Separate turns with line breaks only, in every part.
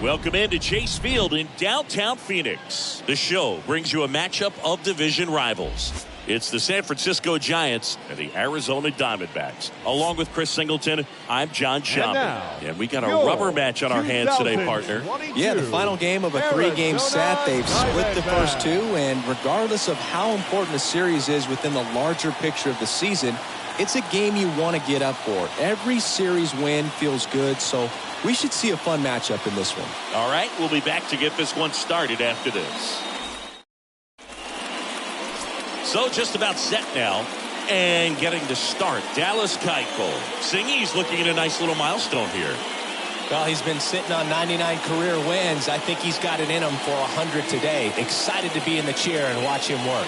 Welcome into Chase Field in downtown Phoenix. The show brings you a matchup of division rivals. It's the San Francisco Giants and the Arizona Diamondbacks. Along with Chris Singleton, I'm John Schaumburg. And we got a rubber match on our hands today, partner.
Yeah, the final game of a three-game set. They've split the first two, and regardless of how important the series is within the larger picture of the season, it's a game you want to get up for. Every series win feels good, so we should see a fun matchup in this one.
All right, we'll be back to get this one started after this. So just about set now and getting to start. Dallas Keuchel. Singy's looking at a nice little milestone here.
Well, he's been sitting on 99 career wins. I think he's got it in him for 100 today. Excited to be in the chair and watch him work.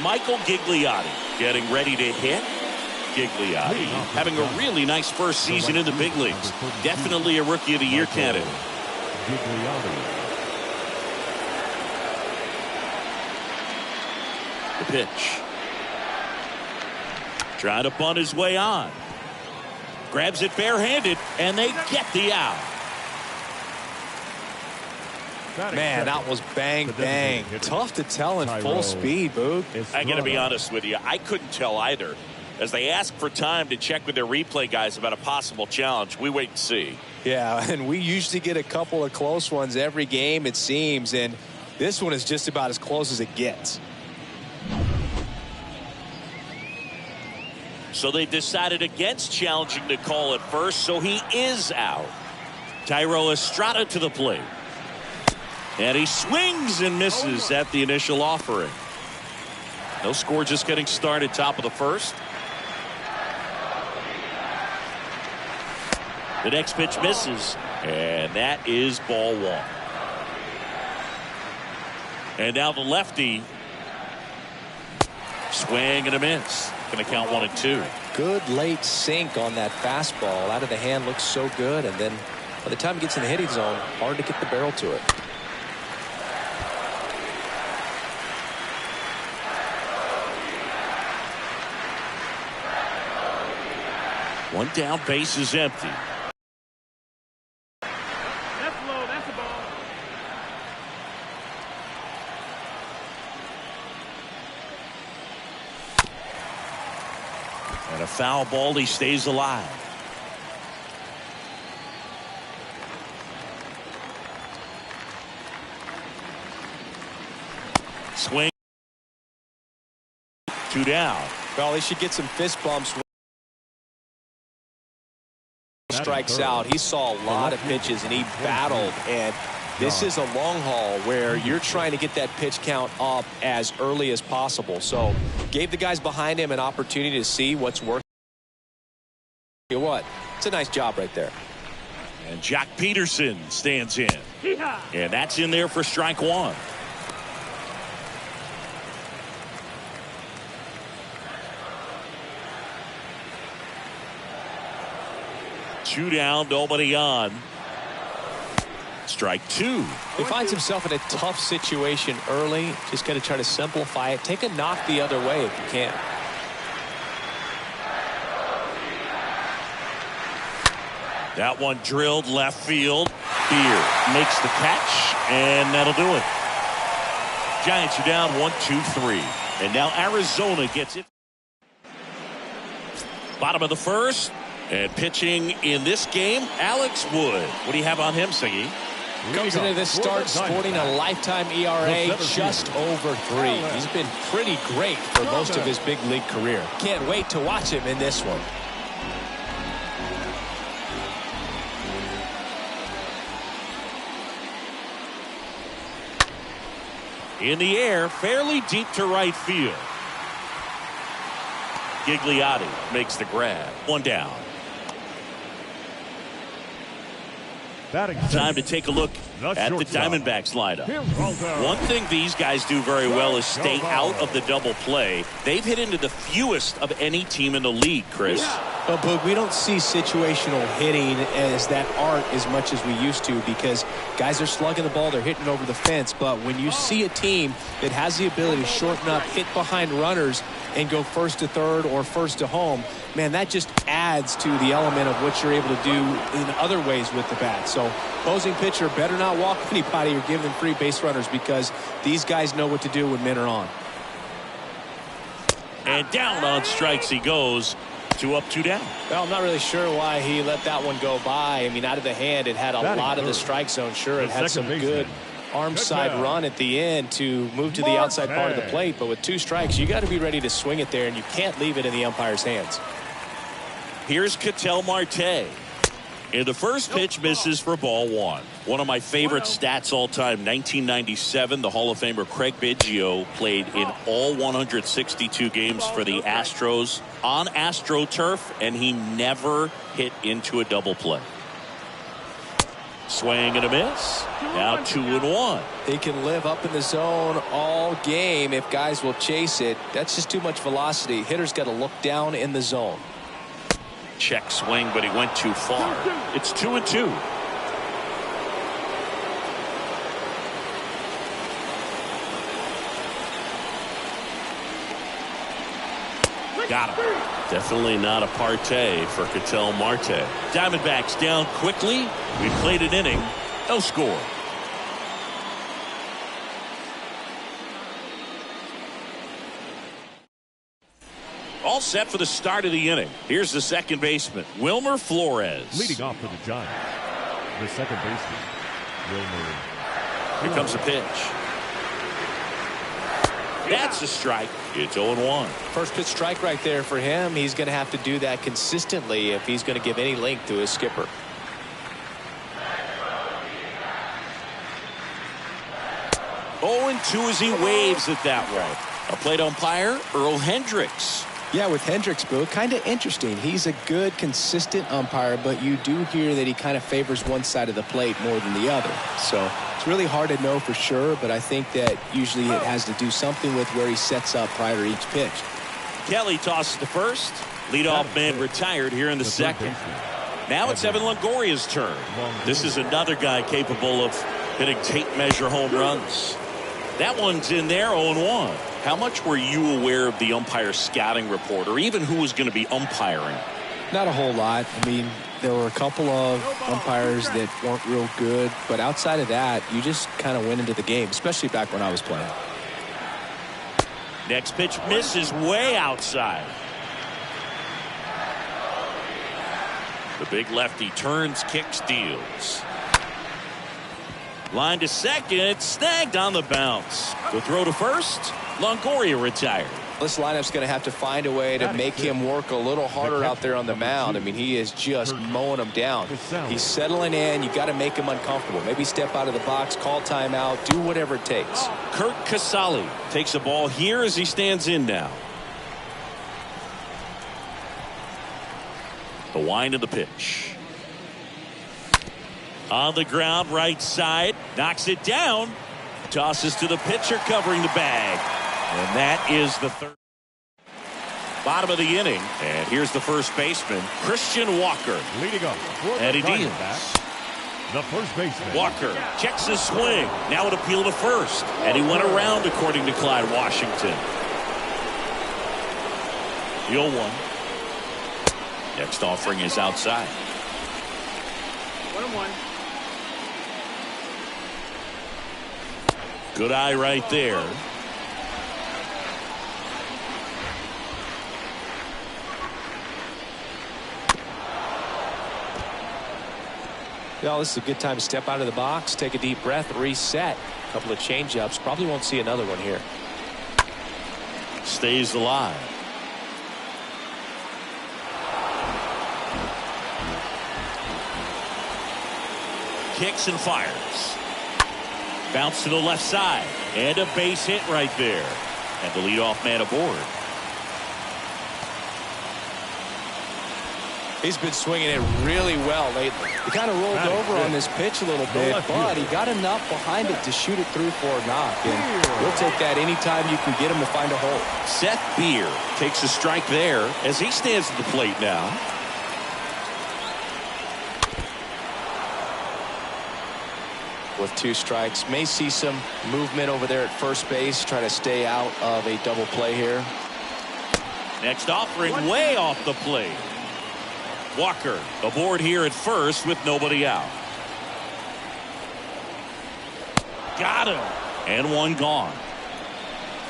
Michael Gigliotti getting ready to hit. Gigliotti having a really nice first season in the big leagues. Definitely a Rookie of the Year candidate. The pitch. Trying to bunt his way on. Grabs it barehanded, and they get the out.
Man, that was bang, bang. Tough to tell in full speed, Boog.
I got to be honest with you. I couldn't tell either. As they ask for time to check with their replay guys about a possible challenge, we wait and see.
Yeah, and we usually get a couple of close ones every game, it seems. And this one is just about as close as it gets.
So they decided against challenging the call at first, so he is out. Thairo Estrada to the plate. And he swings and misses at the initial offering. No score, just getting started, top of the first. The next pitch misses, and that is ball one. And now the lefty. Swing and a miss. Going to count 1-2.
Good late sink on that fastball. Out of the hand, looks so good. And then by the time he gets in the hitting zone, hard to get the barrel to it.
One down, base is empty.
That's low, that's a ball.
And a foul ball, he stays alive. Swing. 2 down.
Well, he should get some fist bumps. Strikes out. He saw a lot of pitches and he battled, and this is a long haul where you're trying to get that pitch count up as early as possible. So gave the guys behind him an opportunity to see what's working. You know what? It's a nice job right there.
And Jack Peterson stands in. And that's in there for strike one. Two down, nobody on. Strike two.
He finds himself in a tough situation early. Just got to try to simplify it. Take a knock the other way if you can.
That one drilled left field. Beer makes the catch, and that'll do it. Giants are down 1-2-3. And now Arizona gets it. Bottom of the first. And pitching in this game, Alex Wood. What do you have on him, Siggy?
Comes into this start sporting a lifetime ERA just over 3. He's been pretty great for most of his big league career. Can't wait to watch him in this one.
In the air, fairly deep to right field. Gigliotti makes the grab. One down. Time to take a look at the Diamondbacks lineup. One thing these guys do very well is stay out of the double play. They've hit into the fewest of any team in the league, Chris.
Well, Boog, we don't see situational hitting as that art as much as we used to because guys are slugging the ball, they're hitting over the fence. But when you see a team that has the ability to shorten up, hit behind runners, and go first to third or first to home, man, that just adds to the element of what you're able to do in other ways with the bat. So opposing pitcher better not walk anybody or give them free base runners because these guys know what to do when men are on.
And down on strikes he goes. 2 up, 2 down.
Well, I'm not really sure why he let that one go by. I mean, out of the hand, it had a lot of the strike zone. Sure, it had some good arm side run at the end to move to the outside part of the plate. But with 2 strikes, you got to be ready to swing it there, and you can't leave it in the umpire's hands.
Here's Ketel Marte. And the first pitch misses for ball 1. One of my favorite stats all time, 1997, the Hall of Famer Craig Biggio played in all 162 games for the Astros on AstroTurf, and he never hit into a double play. Swing and a miss. Now 2-1.
He can live up in the zone all game if guys will chase it. That's just too much velocity. Hitter's got to look down in the zone.
Check swing, but he went too far. It's 2-2. Got him. Definitely not a partay for Ketel Marte. Diamondbacks down quickly. We played an inning. No score. All set for the start of the inning. Here's the second baseman, Wilmer Flores.
Leading off for the Giants, the second baseman, Wilmer.
Here comes the pitch. That's a strike. It's 0-1.
First pitch strike right there for him. He's going to have to do that consistently if he's going to give any length to his skipper.
Oh, and 2 as he waves it that way. A plate umpire, Earl Hendricks.
Yeah, with Hendricks, Boo, kind of interesting. He's a good, consistent umpire, but you do hear that he kind of favors one side of the plate more than the other. So it's really hard to know for sure, but I think that usually it has to do something with where he sets up prior to each pitch.
Kelly tosses to first. Leadoff man retired here in the second. Now it's Evan Longoria's turn. This is another guy capable of hitting tape measure home runs. That one's in there, 0-1. How much were you aware of the umpire scouting report, or even who was going to be umpiring?
Not a whole lot. I mean, there were a couple of umpires that weren't real good, but outside of that, you just kind of went into the game, especially back when I was playing.
Next pitch misses way outside. The big lefty turns, kicks, deals. Line to second, snagged on the bounce. The throw to first, Longoria retired.
This lineup's going to have to find a way to make him work a little harder out there on the mound. I mean, he is just mowing him down. He's settling in. You got to make him uncomfortable. Maybe step out of the box, call timeout, do whatever it takes.
Kurt Casale takes the ball here as he stands in now. The wind of the pitch. On the ground, right side, knocks it down, tosses to the pitcher covering the bag. And that is the third. Bottom of the inning, and here's the first baseman, Christian Walker.
Leading up,
and he deals.
The first baseman.
Walker checks his swing. Now an appeal to first, and he went around according to Clyde Washington. The 0-1. Next offering is outside.
1-1.
Good eye right there.
Well, this is a good time to step out of the box, take a deep breath, reset. A couple of change-ups. Probably won't see another one here.
Stays alive. Kicks and fires. Bounce to the left side. And a base hit right there. And the leadoff man aboard.
He's been swinging it really well lately. He kind of rolled over on this pitch a little bit, but he got enough behind it to shoot it through for a knock. And we'll take that anytime you can get him to find a hole.
Seth Beer takes a strike there as he stands at the plate now.
With 2 strikes, may see some movement over there at first base, try to stay out of a double play here.
Next offering way off the plate. Walker aboard here at first with nobody out. Got him. And one gone.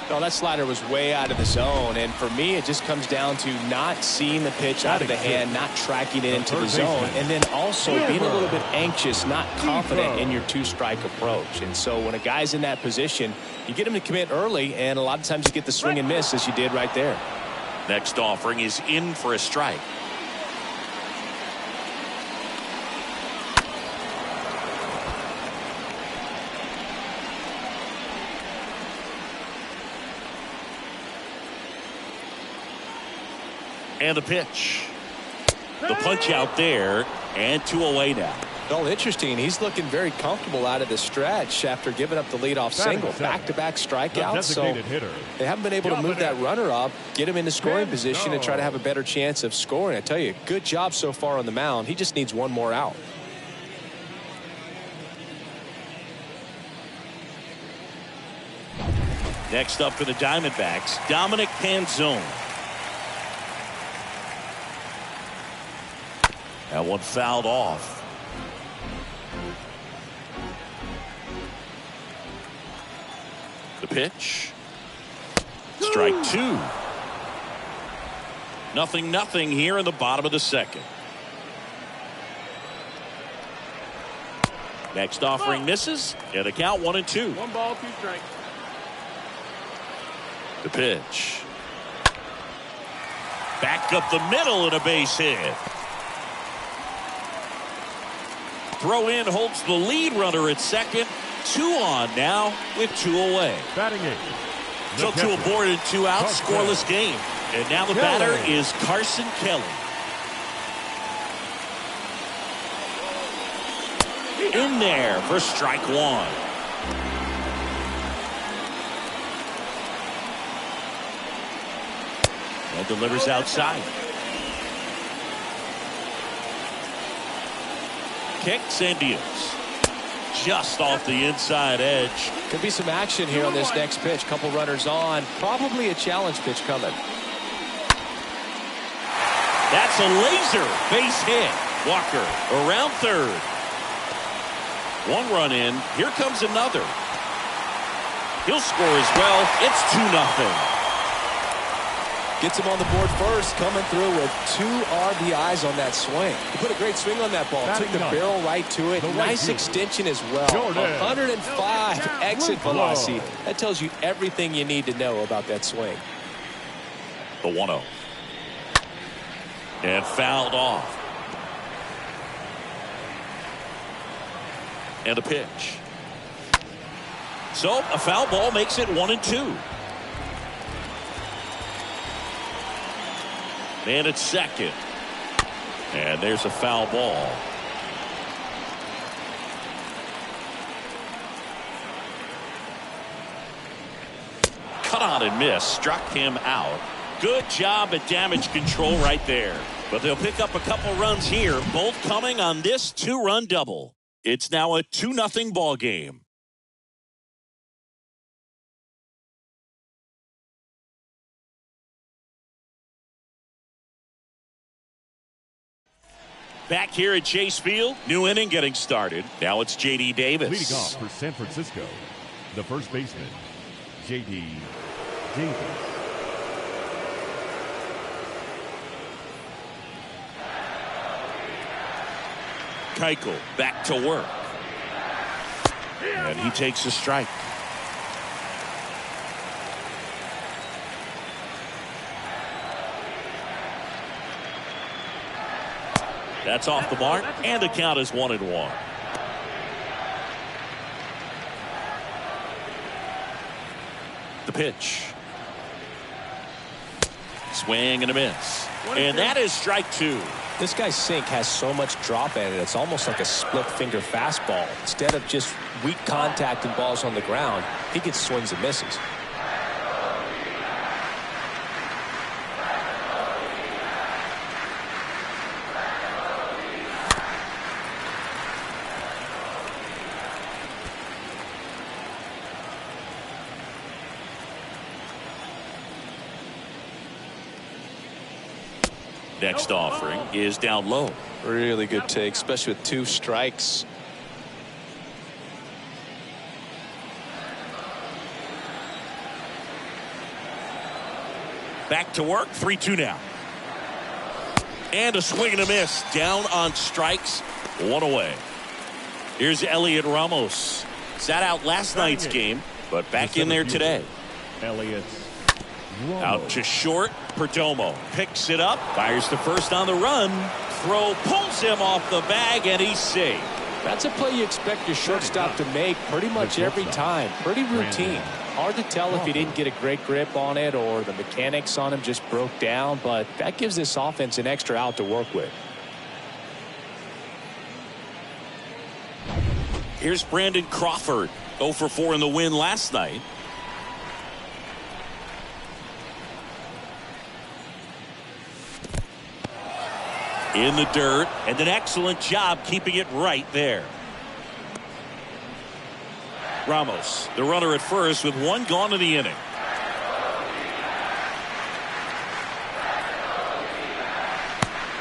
No, that slider was way out of the zone, and for me it just comes down to not seeing the pitch out of the hand, not tracking it into the zone, and then also being a little bit anxious, not confident in your 2-strike approach. And so when a guy's in that position, you get him to commit early, and a lot of times you get the swing and miss as you did right there.
Next offering is in for a strike. And the pitch. The punch out there, and 2 away now.
Well, interesting. He's looking very comfortable out of the stretch after giving up the leadoff single. Back-to-back strikeouts. So they haven't been able to move that runner up, get him into scoring position, and try to have a better chance of scoring. I tell you, good job so far on the mound. He just needs one more out.
Next up for the Diamondbacks, Dominic Canzone. That one fouled off. The pitch. Strike 2. 0-0 here in the bottom of the second. Next offering misses, and a count 1-2.
1 ball, 2 strikes.
The pitch. Back up the middle and a base hit. Throw in holds the lead runner at second. 2 on now with 2 away.
Batting 8.
So 2 aboard and 2 out, scoreless game. And now the batter is Carson Kelly. In there for strike 1. And delivers outside. Kicks and deals. Just off the inside edge.
Could be some action here on this next pitch. Couple runners on. Probably a challenge pitch coming.
That's a laser base hit. Walker around third. 1 run in. Here comes another. He'll score as well. It's 2-0.
Gets him on the board first, coming through with 2 RBIs on that swing. He put a great swing on that ball. Took the barrel right to it. Nice extension as well. 105 exit velocity. That tells you everything you need to know about that swing.
The 1-0. And fouled off. And a pitch. So a foul ball makes it 1-2. And it's second. And there's a foul ball. Cut on and miss. Struck him out. Good job at damage control right there. But they'll pick up a couple runs here, both coming on this 2-run double. It's now a 2-0 ball game. Back here at Chase Field, new inning getting started. Now it's J.D. Davis.
Leading off for San Francisco, the first baseman, J.D. Davis.
Keuchel back to work. And he takes a strike. That's off the mark, and the count is 1-1. The pitch. Swing and a miss. And that is strike two.
This guy's sink has so much drop in it. It's almost like a split finger fastball. Instead of just weak contact and balls on the ground, he gets swings and misses.
Next offering is down low.
Really good take, especially with 2 strikes.
Back to work, 3-2 now. And a swing and a miss. Down on strikes, 1 away. Here's Elliot Ramos. Sat out last night's game, but back in there today.
Elliot Ramos.
Out to short. Perdomo picks it up, fires to first on the run. Throw pulls him off the bag, and he's safe.
That's a play you expect your shortstop to make pretty much every time. Pretty routine. Hard to tell if he didn't get a great grip on it or the mechanics on him just broke down, but that gives this offense an extra out to work with.
Here's Brandon Crawford, 0 for 4 in the win last night. In the dirt, and an excellent job keeping it right there. Ramos, the runner at first with 1 gone in the inning.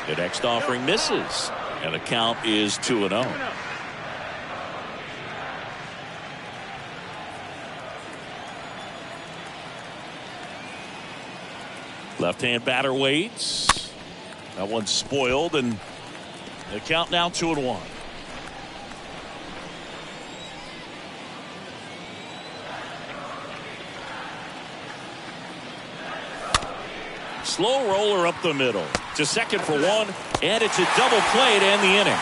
The next offering misses, and the count is 2-0. Left-hand batter waits. That one's spoiled, and the count now 2-1. Slow roller up the middle to second for 1, and it's a double play to end the inning.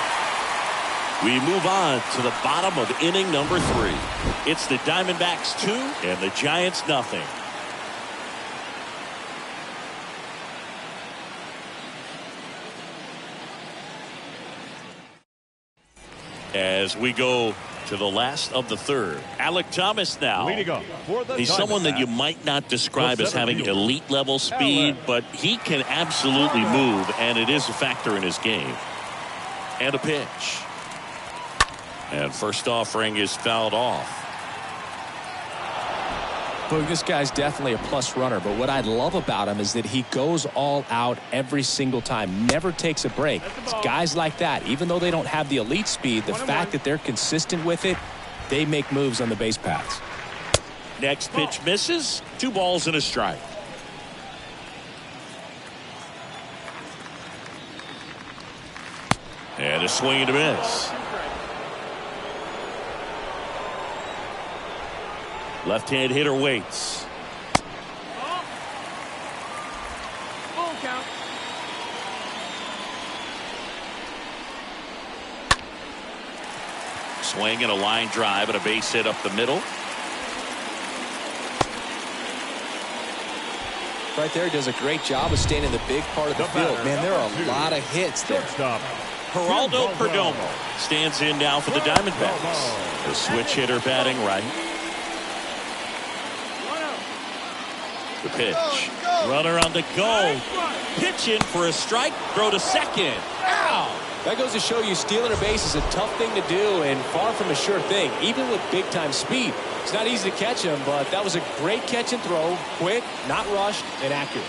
We move on to the bottom of inning number 3. It's the Diamondbacks 2 and the Giants nothing. As we go to the last of the third, Alek Thomas now.
Leading off for the
He's someone that you might not describe as having elite level speed, but he can absolutely move, and it is a factor in his game. And a pitch. And first offering is fouled off.
Look, this guy's definitely a plus runner, but what I love about him is that he goes all out every single time, never takes a break. It's guys like that, even though they don't have the elite speed, the fact that they're consistent with it, they make moves on the base paths.
Next pitch misses. 2 balls and a strike. And a swing and a miss. Left-hand hitter waits.
Full count.
Swing and a line drive and a base hit up the middle.
Right there, does a great job of staying in the big part of the field. Man, there are a lot of hits there.
Geraldo Perdomo stands in now for the Diamondbacks. The switch hitter batting right. The pitch. Runner on the go. Pitch in for a strike. Throw to second. Ow!
That goes to show you stealing a base is a tough thing to do and far from a sure thing, even with big-time speed. It's not easy to catch him, but that was a great catch and throw. Quick, not rushed, and accurate.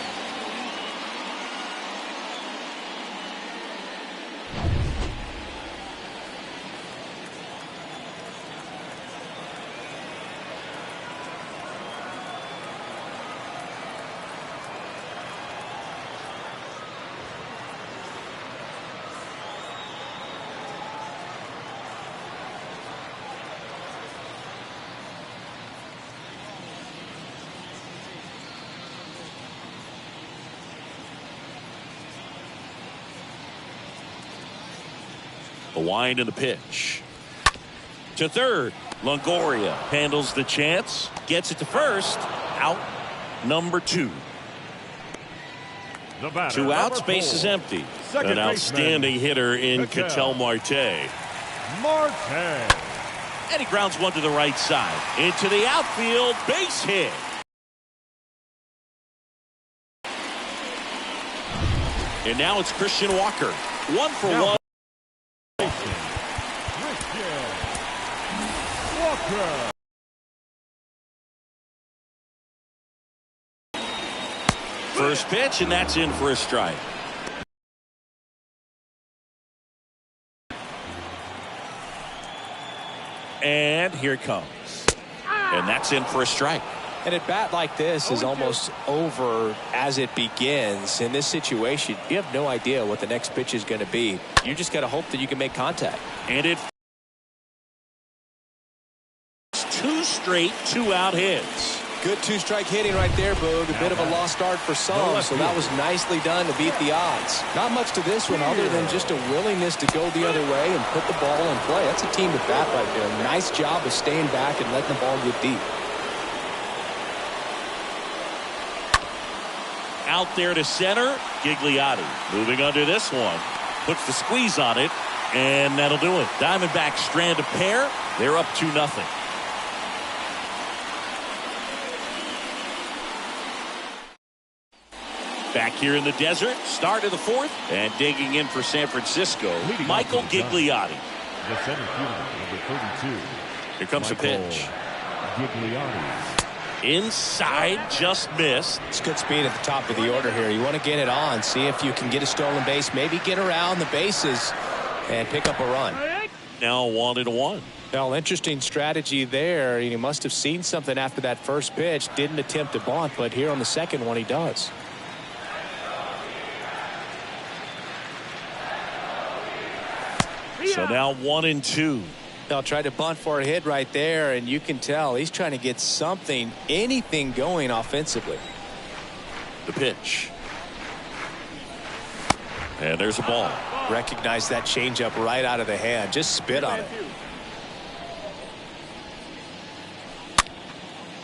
A wind in the pitch. To third. Longoria handles the chance. Gets it to first. Out number 2.
The batter,
2 outs,
number
base is
4.
empty.
Second
An outstanding
baseman,
hitter in
Ketel
Ketel Marte.
Marte.
And he grounds one to the right side. Into the outfield, base hit. And now it's Christian Walker. 1 for
Now,
1.
Christian Walker.
First pitch, and that's in for a strike. And here it comes. And that's in for a strike.
And at bat like this is almost over as it begins. In this situation, you have no idea what the next pitch is going to be. You just got to hope that you can make contact.
And it's 2 straight 2-out hits.
Good 2-strike hitting right there, Boog. A bit of a lost start for some, so that was nicely done to beat the odds. Not much to this one other than just a willingness to go the other way and put the ball in play. That's a team at bat right there. Nice job of staying back and letting the ball get deep.
Out there to center, Gigliotti. Moving under this one. Puts the squeeze on it, and that'll do it. Diamondbacks strand a pair. They're up 2-0. Back here in the desert, start of the 4th, and digging in for San Francisco, Michael Gigliotti.
The center fielder, number 32.
Here comes a pitch.
Gigliotti.
Inside, just missed.
It's good speed at the top of the order here. You want to get it on, see if you can get a stolen base, maybe get around the bases and pick up a run.
Now 1-1.
Well, interesting strategy there. He must have seen something after that first pitch. Didn't attempt to bunt, but here on the second one he does.
So now 1-2.
They'll try to bunt for a hit right there, and you can tell he's trying to get something, anything going offensively.
The pitch. And there's a ball.
Recognize that changeup right out of the hand. Just spit on it.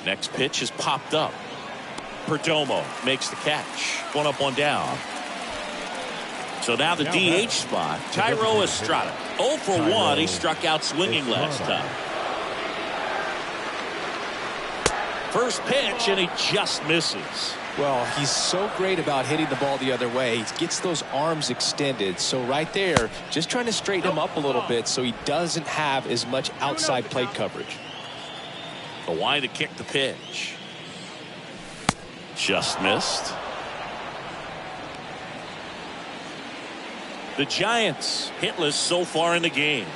Next pitch is popped up. Perdomo makes the catch. 1 up, 1 down. So now the DH spot, Thairo Estrada. 0 for 1. He struck out swinging last time. First pitch, and he just misses.
Well, he's so great about hitting the ball the other way. He gets those arms extended. So right there, just trying to straighten him up a little bit so he doesn't have as much outside plate coverage.
The line to kick the pitch. Just missed. The Giants hitless so far in the game.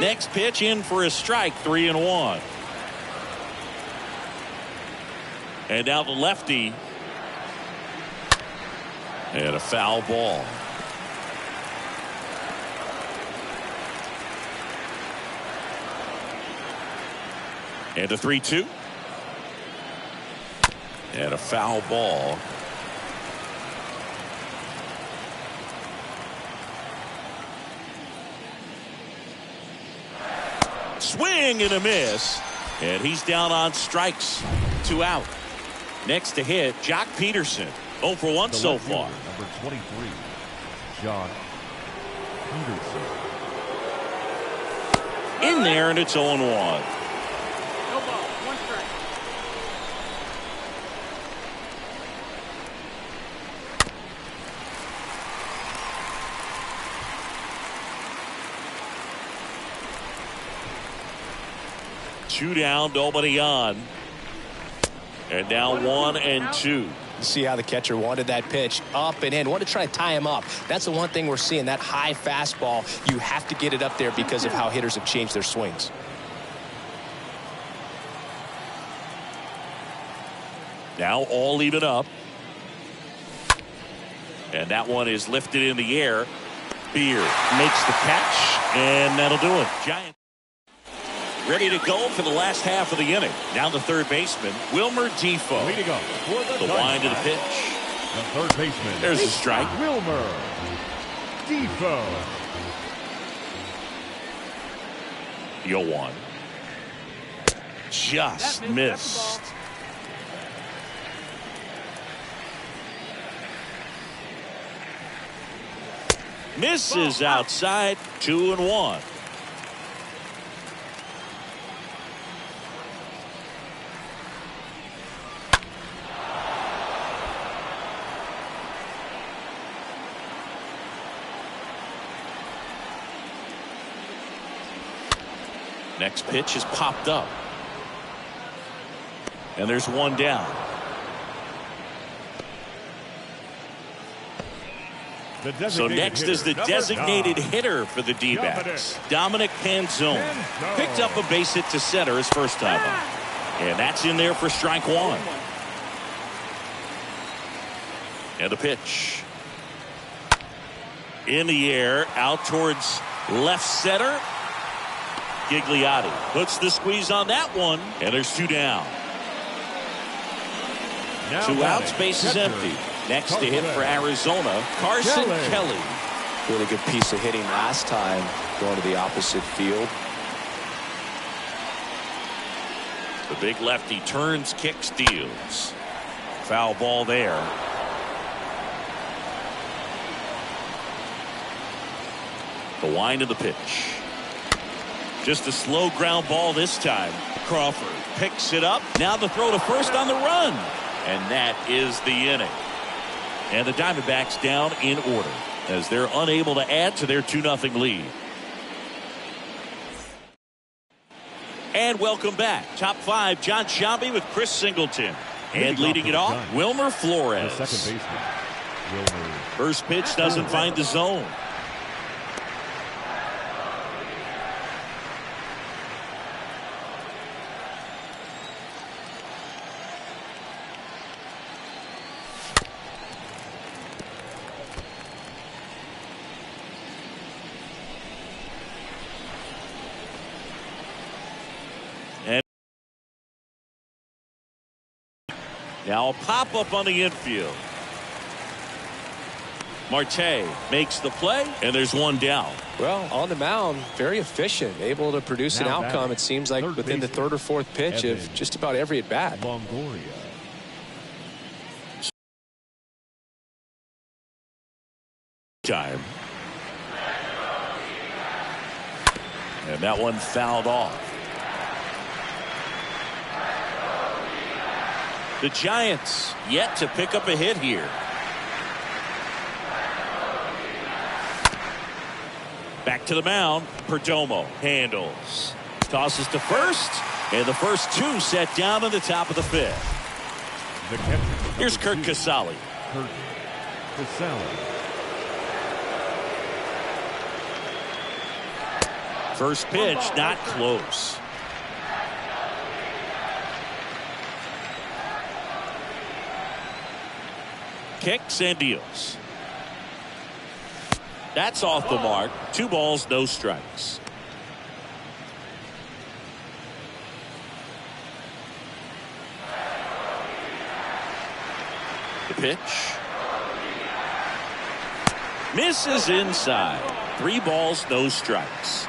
Next pitch in for a strike, 3-1. And now the lefty. And a foul ball. And a 3-2. And a foul ball. Swing and a miss. And he's down on strikes. 2 out. Next to hit, Jock Peterson. 0 for 1 so far.
Number 23, Jock Peterson.
In there, and it's 0-1.
No ball, 1 strike.
Two down, nobody on. And now 1-2.
See how the catcher wanted that pitch up and in. Want to try to tie him up. That's the one thing we're seeing. That high fastball, you have to get it up there because of how hitters have changed their swings.
Now all even up. And that one is lifted in the air. Beer makes the catch, and that'll do it. Giants ready to go for the last half of the inning. Now the third baseman, Wilmer Difo.
Leading up for
The wind of the pitch.
The third baseman.
There's a strike.
Wilmer Difo.
The 0-1. just missed. Misses outside, 2-1. Next pitch is popped up. And there's one down. So next is the designated hitter for the D-backs, Dominic Panzone. Picked up a base hit to center his first time up. And that's in there for strike one. And the pitch. In the air, out towards left center. Gigliotti puts the squeeze on that one, and there's two down. Two outs, base is empty. Next to hit for Arizona, Carson Kelly.
Really good piece of hitting last time, going to the opposite field.
The big lefty turns, kicks, deals. Foul ball there. The wind of the pitch. Just a slow ground ball this time. Crawford picks it up. Now the throw to first on the run. And that is the inning. And the Diamondbacks down in order as they're unable to add to their 2-0 lead. And welcome back. Top 5, John Sciambi with Chris Singleton. And leading it off, Wilmer Flores.
The second baseman, Wilmer.
First pitch doesn't find the zone. Now a pop-up on the infield. Marte makes the play, and there's one down.
Well, on the mound, very efficient, able to produce an outcome, it seems like, within the third or fourth pitch of just about every at-bat.
Longoria.
Time. And that one fouled off. The Giants yet to pick up a hit here. Back to the mound. Perdomo handles. Tosses to first. And the first two set down on the top of the fifth. Here's Curt Casali.
Curt Casali.
First pitch not close. Kicks and deals. That's off the mark. 2 balls, no strikes. The pitch. Misses inside. 3 balls, no strikes.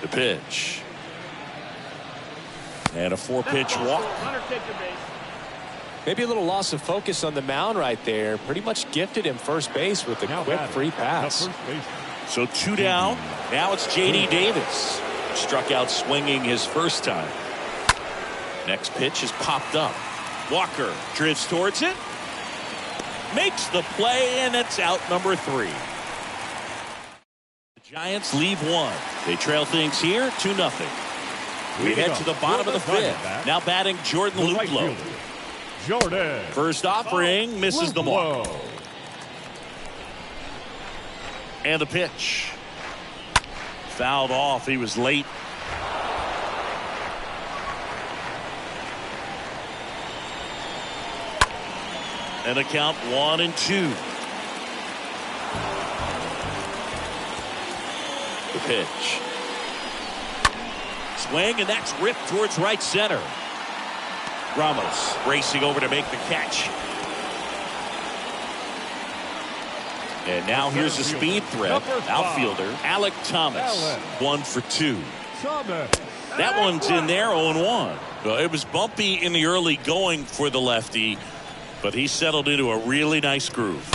The pitch. And a 4-pitch walk.
Maybe a little loss of focus on the mound right there. Pretty much gifted him first base with a quick free pass.
So 2 down. Now it's J.D. Davis. Struck out swinging his first time. Next pitch is popped up. Walker drifts towards it. Makes the play, and it's out number 3. The Giants leave 1. They trail things here 2-0. We head to the bottom of the 5th. Now batting Jordan Luplow.
Jordan.
First offering misses the mark. And the pitch. Fouled off. He was late. And the count 1-2. The pitch. Swing, and that's ripped towards right center. Ramos racing over to make the catch. And now here's a speed threat. Outfielder Alek Thomas. 1 for 2. That one's in there, 0-1. Well, it was bumpy in the early going for the lefty, but he settled into a really nice groove.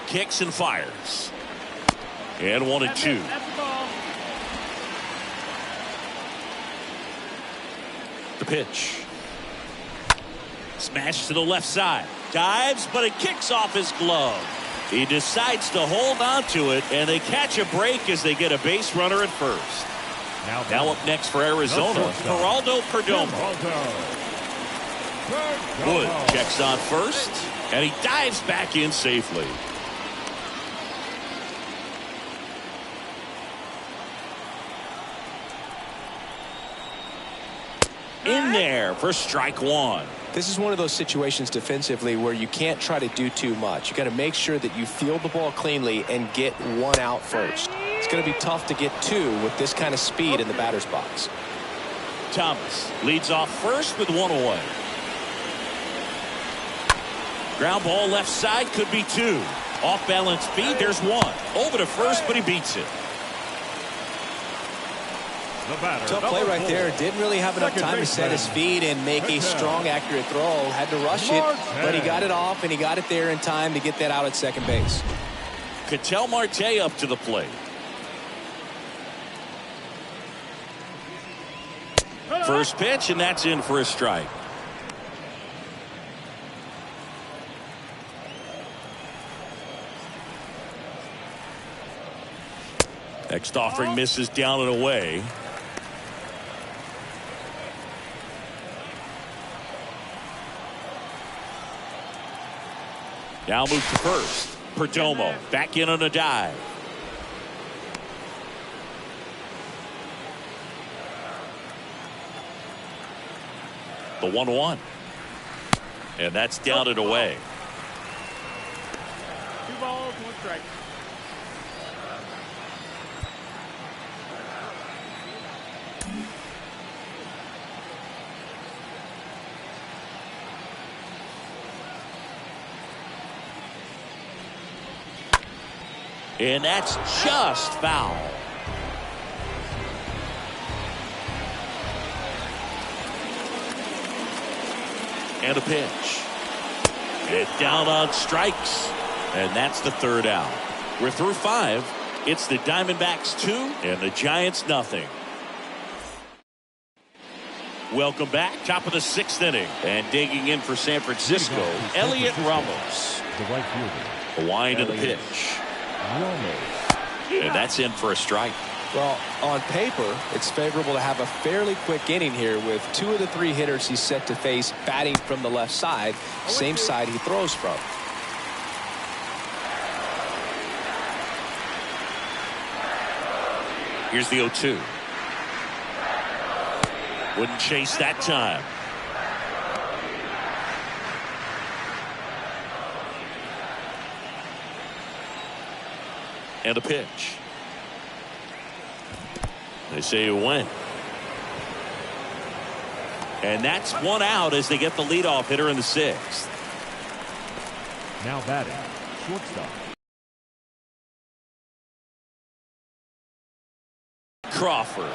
Kicks and fires. And 1-2.
That's the ball.
The pitch. Smash to the left side. Dives, but it kicks off his glove. He decides to hold on to it, and they catch a break as they get a base runner at first. Now up next for Arizona, Geraldo Perdomo. Wood checks on first, and he dives back in safely. In there for strike 1.
This is one of those situations defensively where you can't try to do too much. You got to make sure that you field the ball cleanly and get 1 out first. It's going to be tough to get 2 with this kind of speed in the batter's box.
Thomas leads off first with 1 away. Ground ball left side, could be 2. Off balance speed, there's 1. Over to first, but he beats it.
Tough play right there. Didn't really have enough time to set his feet and make a strong, accurate throw. Had to rush it, but he got it off, and he got it there in time to get that out at second base.
Ketel Marte up to the plate. First pitch, and that's in for a strike. Next offering misses down and away. Now move to first. Perdomo back in on a dive. The 1-1. And that's down and away.
2 balls, 1 strike.
And that's just foul. And a pitch. And down on strikes. And that's the 3rd out. We're through 5. It's the Diamondbacks 2 and the Giants nothing. Welcome back. Top of the 6th inning. And digging in for San Francisco, Elliot Ramos.
The right fielder.
A wind of the pitch. And that's in for a strike.
Well, on paper, it's favorable to have a fairly quick inning here with 2 of the 3 hitters he's set to face batting from the left side, same side he throws from.
Here's the 0-2. Wouldn't chase that time. And a pitch. They say it went. And that's 1 out as they get the leadoff hitter in the 6th.
Now batting, shortstop.
Crawford.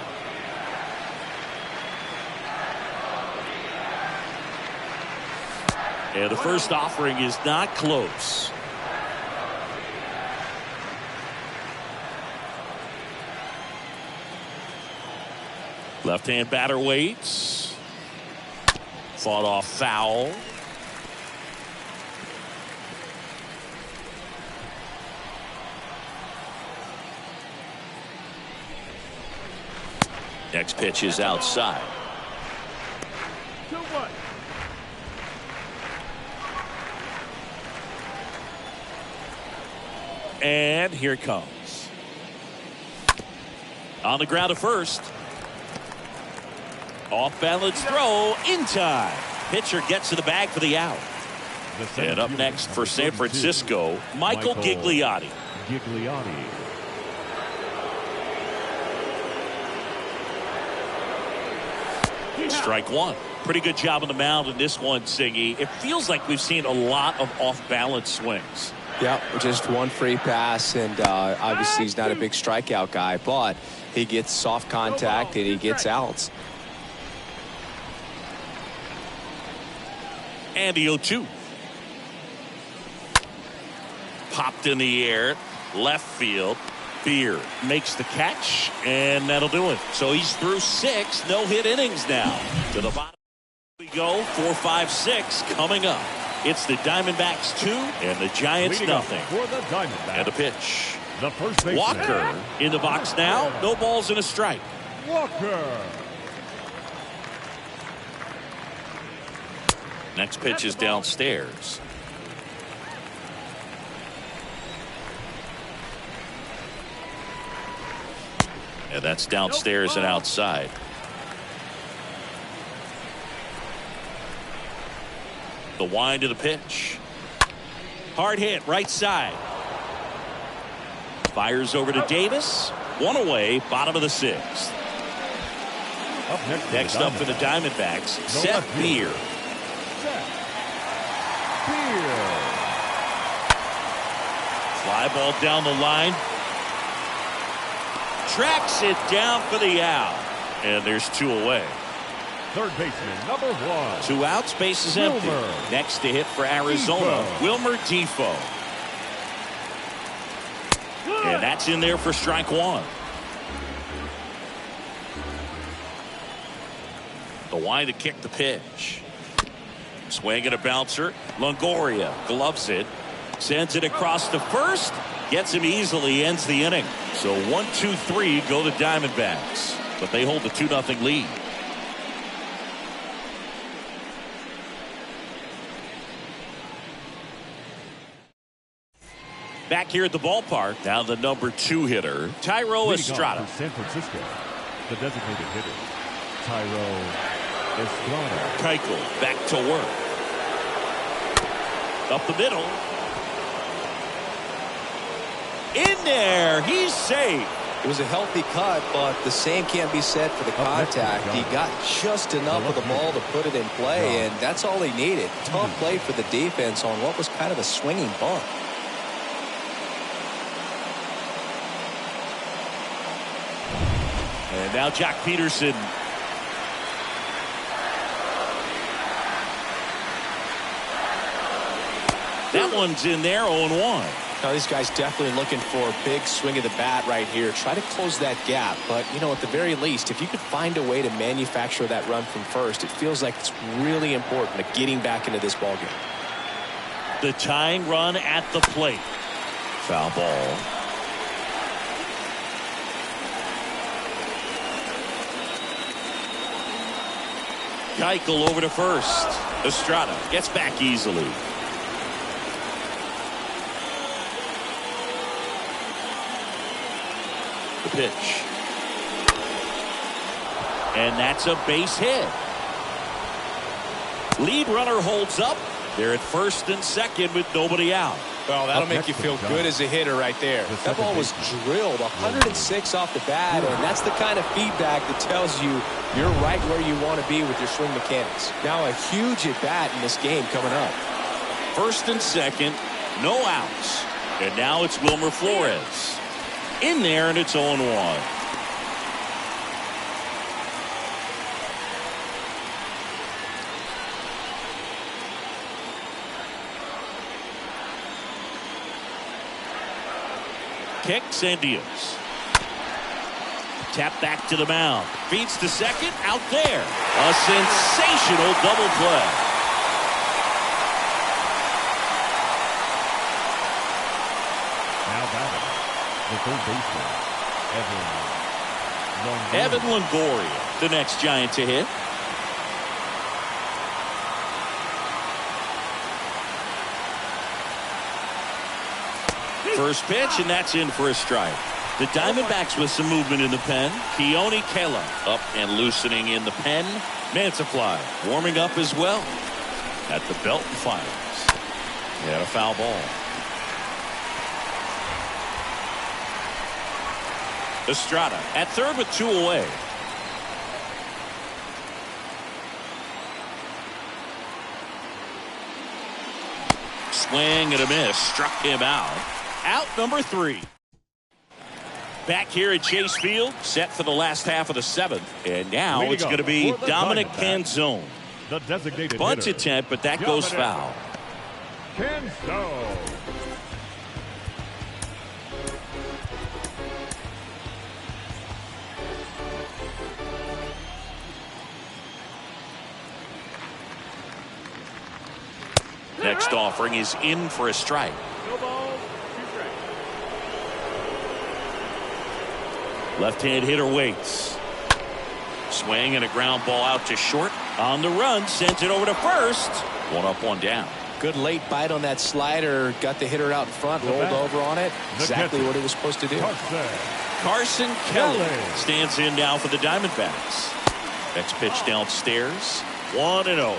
And the first offering is not close. Left-hand batter waits. Fought off foul. Next pitch is outside.
2-1.
And here it comes. On the ground to first. Off balance throw in time. Pitcher gets to the bag for the out. And up next for San Francisco, Michael Gigliotti. Strike 1. Pretty good job on the mound in this one, Siggy. It feels like we've seen a lot of off-balance swings.
Yeah, just one free pass, and obviously he's not a big strikeout guy, but he gets soft contact and he gets outs.
And the 0-2. Popped in the air, left field. Beer makes the catch, and that'll do it. So he's through 6 no-hit innings now. To the bottom we go, 4, 5, 6 coming up. It's the Diamondbacks 2 and the Giants nothing.
For the Diamondbacks.
And a pitch.
The first baseman.
Walker in the box now. No balls and a strike.
Walker.
Next pitch is downstairs. And that's downstairs and outside. The wind of the pitch. Hard hit right side. Fires over to Davis. 1 away, bottom of the 6th. Next up for the Diamondbacks, Seth Beer. Fly ball down the line. Tracks it down for the out. And there's 2 away.
Third baseman, number 1.
2 outs, base is empty. Next to hit for Arizona, Wilmer Difo. And that's in there for strike 1. The wind to kick the pitch. Swing and a bouncer. Longoria gloves it. Sends it across to first. Gets him easily, ends the inning. So 1, 2, 3 go the Diamondbacks. But they hold the 2-0 lead. Back here at the ballpark, now the number 2 hitter, Thairo Estrada.
For San Francisco, the designated hitter, Thairo Estrada.
Keuchel back to work. Up the middle. In there, he's safe.
It was a healthy cut, but the same can't be said for the contact. He got just enough of the ball to put it in play, and that's all he needed. Tough play for the defense on what was kind of a swinging bunt.
And now Jack Peterson. That one's in there, 0-1.
Now these guys definitely looking for a big swing of the bat right here. Try to close that gap. But, you know, at the very least, if you could find a way to manufacture that run from first, it feels like it's really important to getting back into this ballgame.
The tying run at the plate. Foul ball. Keuchel over to first. Estrada gets back easily. The pitch. And that's a base hit. Lead runner holds up. They're at first and second with nobody out.
Well, that'll make you feel good as a hitter right there. That ball was drilled 106 off the bat, and that's the kind of feedback that tells you you're right where you want to be with your swing mechanics. Now a huge at bat in this game coming up.
First and second, no outs. And now it's Wilmer Flores. In there, and it's 0-1. Kicks and deals. Tap back to the mound. Feeds to second. Out there. A sensational double play.
Now batting, the third baseman,
Evan Longoria, the next Giant to hit. First pitch, and that's in for a strike. The Diamondbacks with some movement in the pen. Keone Kela up and loosening in the pen. Mantiply warming up as well at the belt and fires. And a foul ball. Estrada at third with 2 away. swing and a miss. Struck him out. Out number 3. Back here at Chase Field, set for the last half of the 7th. And now it's going to be Dominic Canzone.
The designated
Bunt
hitter.
attempt, but that goes foul.
Canzone.
Next offering is in for a strike.
No balls, 2 strikes.
Left-hand hitter waits. Swing and a ground ball out to short. On the run, sends it over to first. 1 up, 1 down.
Good late bite on that slider. Got the hitter out in front, rolled over on it. Exactly what he was supposed to do.
Carson Kelly stands in now for the Diamondbacks. Next pitch downstairs. 1-0.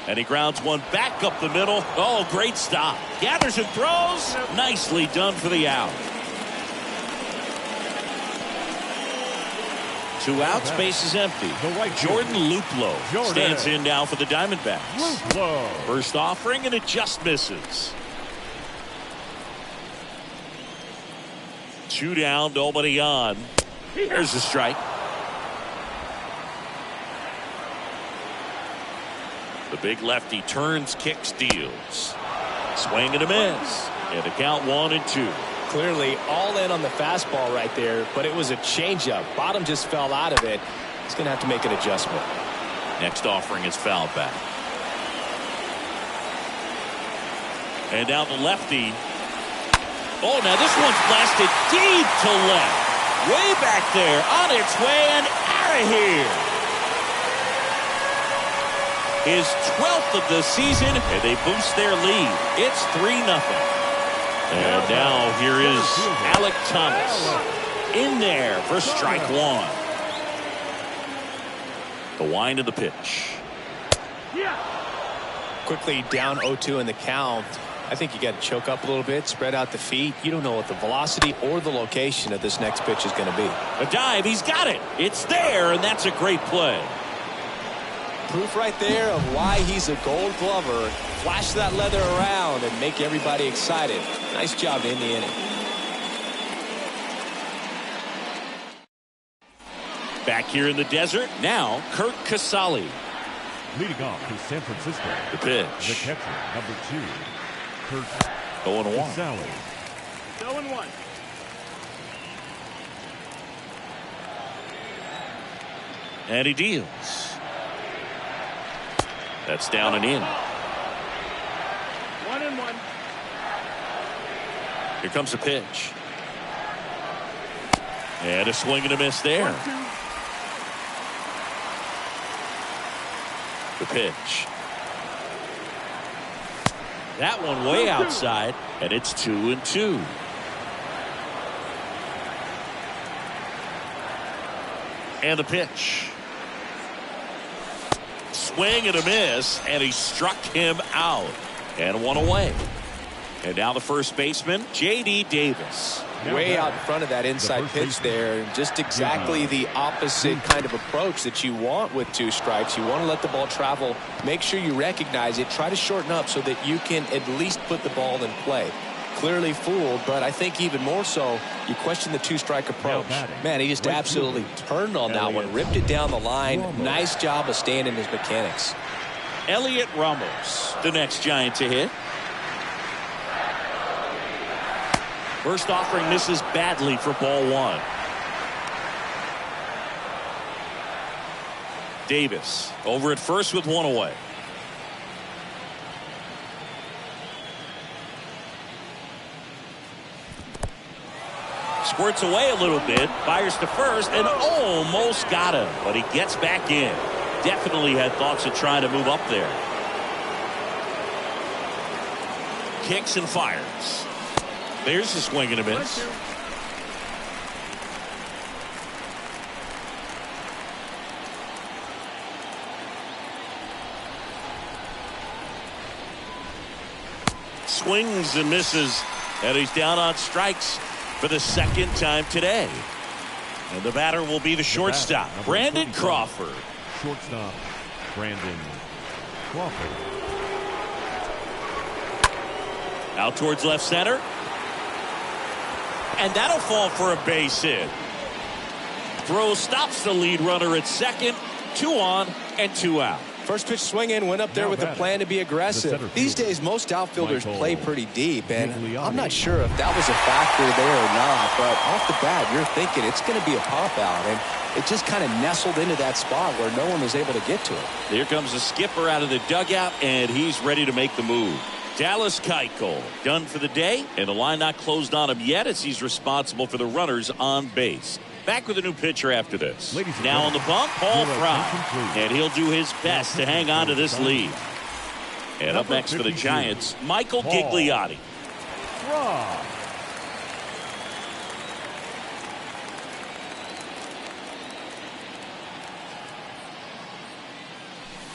And he grounds one back up the middle. Oh, great stop. Gathers and throws. Nicely done for the out. 2 outs, base is empty. Jordan Luplow stands in now for the Diamondbacks. First offering, and it just misses. 2 down, nobody on. There's a strike. The big lefty turns, kicks, deals. Swing and a miss. And the count 1-2.
Clearly all in on the fastball right there, but it was a changeup. Bottom just fell out of it. He's going to have to make an adjustment.
Next offering is fouled back. And down the lefty. Oh, now this one's blasted deep to left. Way back there, on its way and out of here. His 12th of the season, and they boost their lead. It's 3-0. And now here is Alek Thomas in there for strike 1. The wind of the pitch.
Quickly down 0-2 in the count. I think you got to choke up a little bit, spread out the feet. You don't know what the velocity or the location of this next pitch is going to be.
A dive, he's got it. It's there, and that's a great play.
Proof right there of why he's a Gold Glover. Flash that leather around and make everybody excited. Nice job to end the inning.
Back here in the desert, now Curt Casali.
Leading off to San Francisco.
The pitch.
The catcher, number 2, Curt
0-1.
Casali.
0-1.
And he deals. That's down and in.
1-1.
Here comes the pitch. And a swing and a miss there.
1-2.
The pitch. That one way outside, and it's 2-2. And the pitch. Swing and a miss, and he struck him out. And 1 away. And now the first baseman, J.D. Davis.
Way out in front of that inside pitch there. Just exactly the opposite kind of approach that you want with 2 strikes. You want to let the ball travel. Make sure you recognize it. Try to shorten up so that you can at least put the ball in play. Clearly fooled, but I think even more so, you question the 2-strike approach. Man, he just absolutely turned on that one. Ripped it down the line. Nice job of staying in his mechanics.
Elliot Ramos, the next Giant to hit. First offering misses badly for ball 1. Davis over at first with 1 away. Squirts away a little bit, fires to first, and almost got him, but he gets back in. Definitely had thoughts of trying to move up there. Kicks and fires. There's a swing and a miss.
1-2.
Swings and misses, and he's down on strikes for the 2nd time today. And the batter will be the shortstop, Brandon Crawford.
Shortstop, Brandon Crawford.
Out towards left center. And that'll fall for a base hit. Throw stops the lead runner at second. 2 on and 2 out.
First pitch swing in, went up there with a plan to be aggressive. These days, most outfielders play pretty deep, and I'm not sure if that was a factor there or not, but off the bat, you're thinking it's going to be a pop out, and it just kind of nestled into that spot where no one was able to get to it.
Here comes the skipper out of the dugout, and he's ready to make the move. Dallas Keuchel done for the day, and the line not closed on him yet as he's responsible for the runners on base. Back with a new pitcher after this. Now on the bump, Paul Fry. And he'll do his best to hang on to this lead. And up next for the Giants, Michael Gigliotti.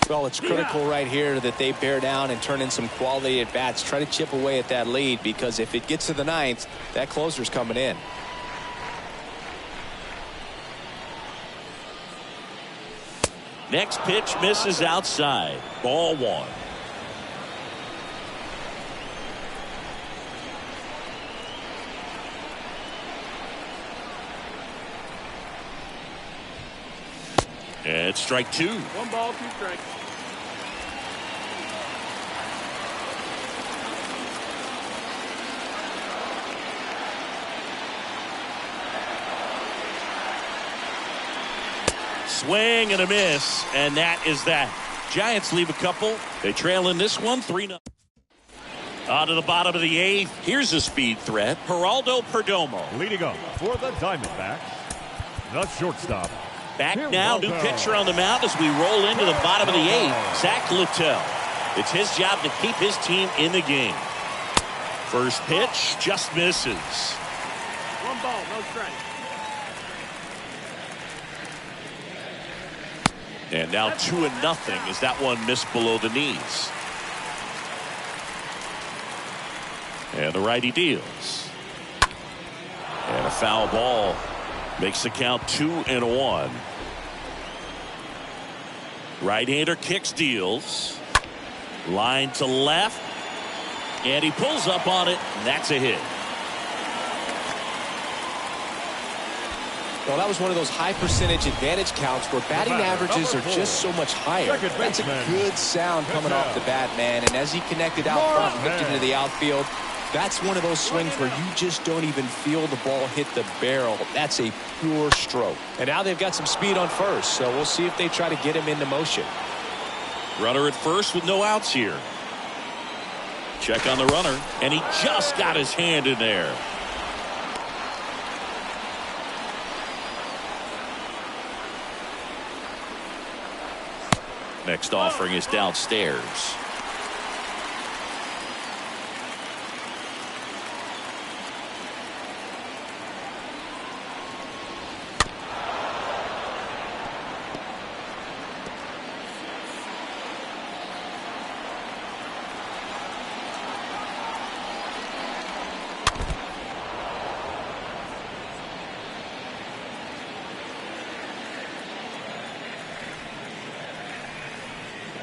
Well, it's critical right here that they bear down and turn in some quality at bats. Try to chip away at that lead, because if it gets to the 9th, that closer's coming in.
Next pitch misses outside. Ball 1. And strike 2.
1 ball, 2 strikes.
Swing and a miss, and that is that. Giants leave a couple. They trail in this one 3-0. On to the bottom of the 8th. Here's a speed threat. Geraldo Perdomo.
Leading off for the Diamondbacks, the shortstop.
Back now, new pitcher on the mound as we roll into the bottom of the 8th. Zach Littell. It's his job to keep his team in the game. First pitch just misses.
1 ball, no strike.
And now 2-0 as that one missed below the knees. And the righty deals. And a foul ball makes the count 2-1. Right-hander kicks, deals. Line to left. And he pulls up on it, and that's a hit.
Well, that was one of those high percentage advantage counts where batting averages are just so much higher. That's a good sound coming off the bat, man. And as he connected out front and hooked into the outfield, that's one of those swings where you just don't even feel the ball hit the barrel. That's a pure stroke. And now they've got some speed on first, so we'll see if they try to get him into motion.
Runner at first with no outs here. Check on the runner, and he just got his hand in there. Next offering is downstairs.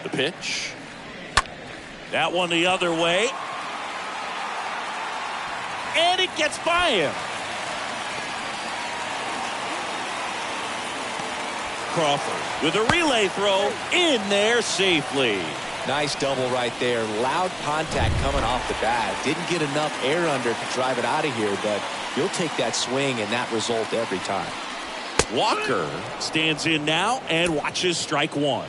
The pitch. That one the other way. And it gets by him. Crawford with a relay throw in there safely.
Nice double right there. Loud contact coming off the bat. Didn't get enough air under to drive it out of here, but you'll take that swing and that result every time.
Walker stands in now and watches strike 1.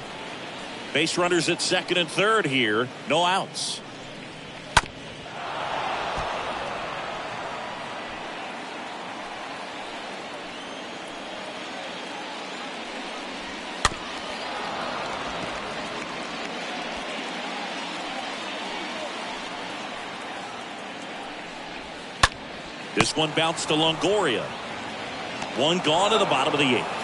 Base runners at second and third here. No outs. This one bounced to Longoria. One gone to the bottom of the 8th.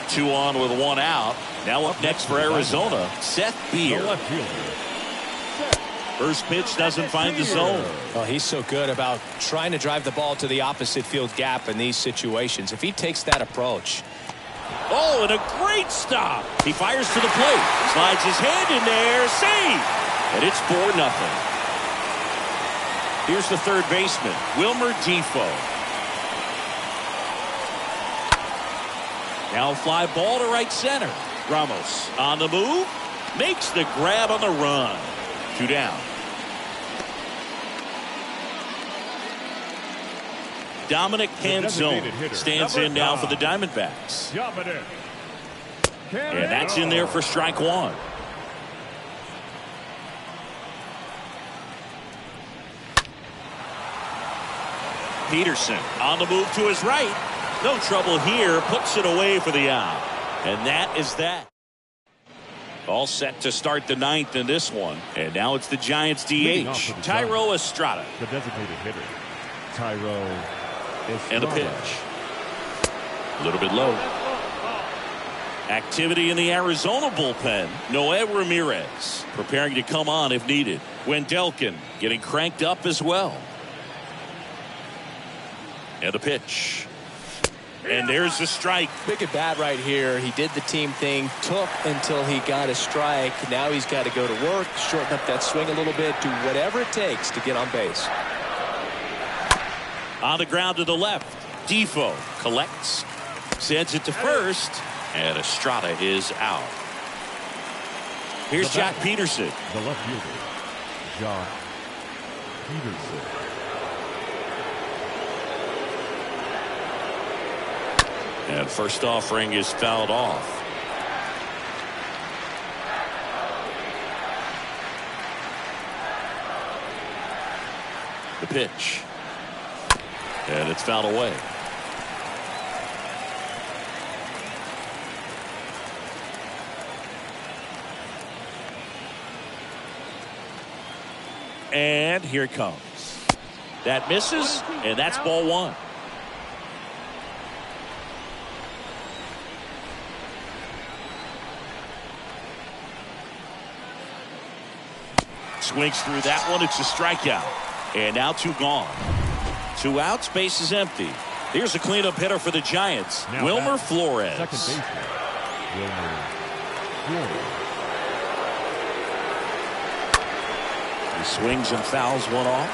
Two on with one out. Now up next for Arizona, Seth Beer.
The left fielder, Seth
First pitch doesn't find the zone.
Oh, he's so good about trying to drive the ball to the opposite field gap in these situations. If he takes that approach.
Oh, and a great stop. He fires to the plate. Slides his hand in there. Save. And it's 4-0. Here's the third baseman, Wilmer Difo. Now fly ball to right center. Ramos on the move. Makes the grab on the run. 2 down. Dominic Canzone stands in now for the Diamondbacks. And that's in there for strike 1. Peterson on the move to his right. No trouble here. Puts it away for the out. And that is that. All set to start the 9th in this one. And now it's the Giants DH, Thairo Estrada.
The designated hitter, Thairo Estrada.
And a pitch. A little bit low. Activity in the Arizona bullpen. Noé Ramirez preparing to come on if needed. Wendelken getting cranked up as well. And a pitch. And there's the strike.
Big at bat right here. He did the team thing, took until he got a strike. Now he's got to go to work, shorten up that swing a little bit, do whatever it takes to get on base.
On the ground to the left. Difo collects, sends it to first, and Estrada is out. Here's Jock Peterson.
The left fielder, Jock Peterson.
And first offering is fouled off. The pitch. And it's fouled away. And here it comes. That misses, and that's ball 1. Swings through that one. It's a strikeout. And now 2 gone. 2 outs. Base is empty. Here's a cleanup hitter for the Giants.
Now
Wilmer Flores.
Second baseman, Wilmer Flores.
He swings and fouls one off.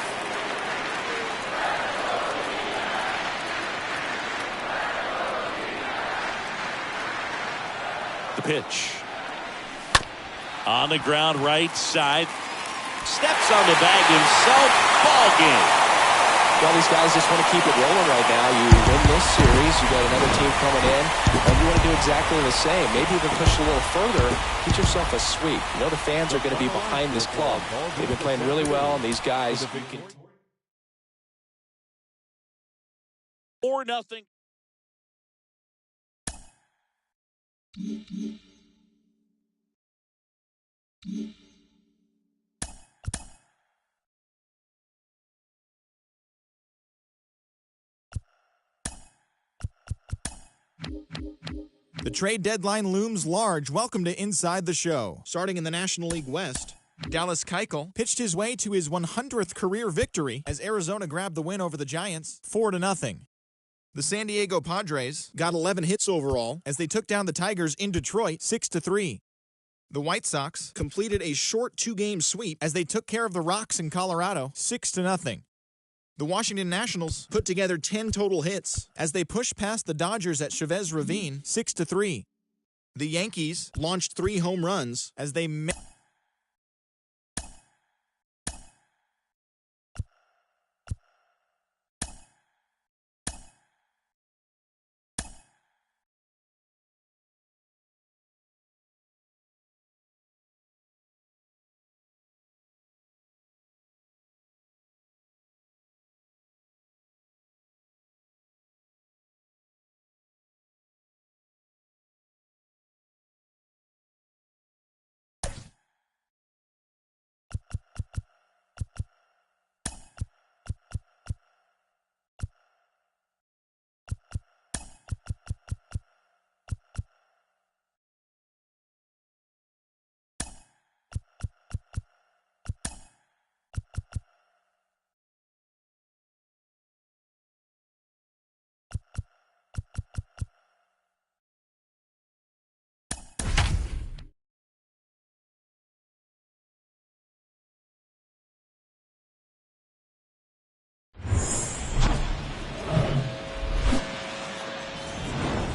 The pitch. On the ground right side. Steps on the bag himself. Ball game.
Well, these guys just want to keep it rolling right now. You win this series, you got another team coming in, and you want to do exactly the same. Maybe even push a little further. Get yourself a sweep. You know the fans are going to be behind this club. They've been playing really well, and these guys.
4-0.
The trade deadline looms large. Welcome to Inside the Show. Starting in the National League West, Dallas Keuchel pitched his way to his 100th career victory as Arizona grabbed the win over the Giants 4-0. The San Diego Padres got 11 hits overall as they took down the Tigers in Detroit 6-3. The White Sox completed a short 2-game sweep as they took care of the Rocks in Colorado 6-0. The Washington Nationals put together 10 total hits as they pushed past the Dodgers at Chavez Ravine 6-3. The Yankees launched 3 home runs as they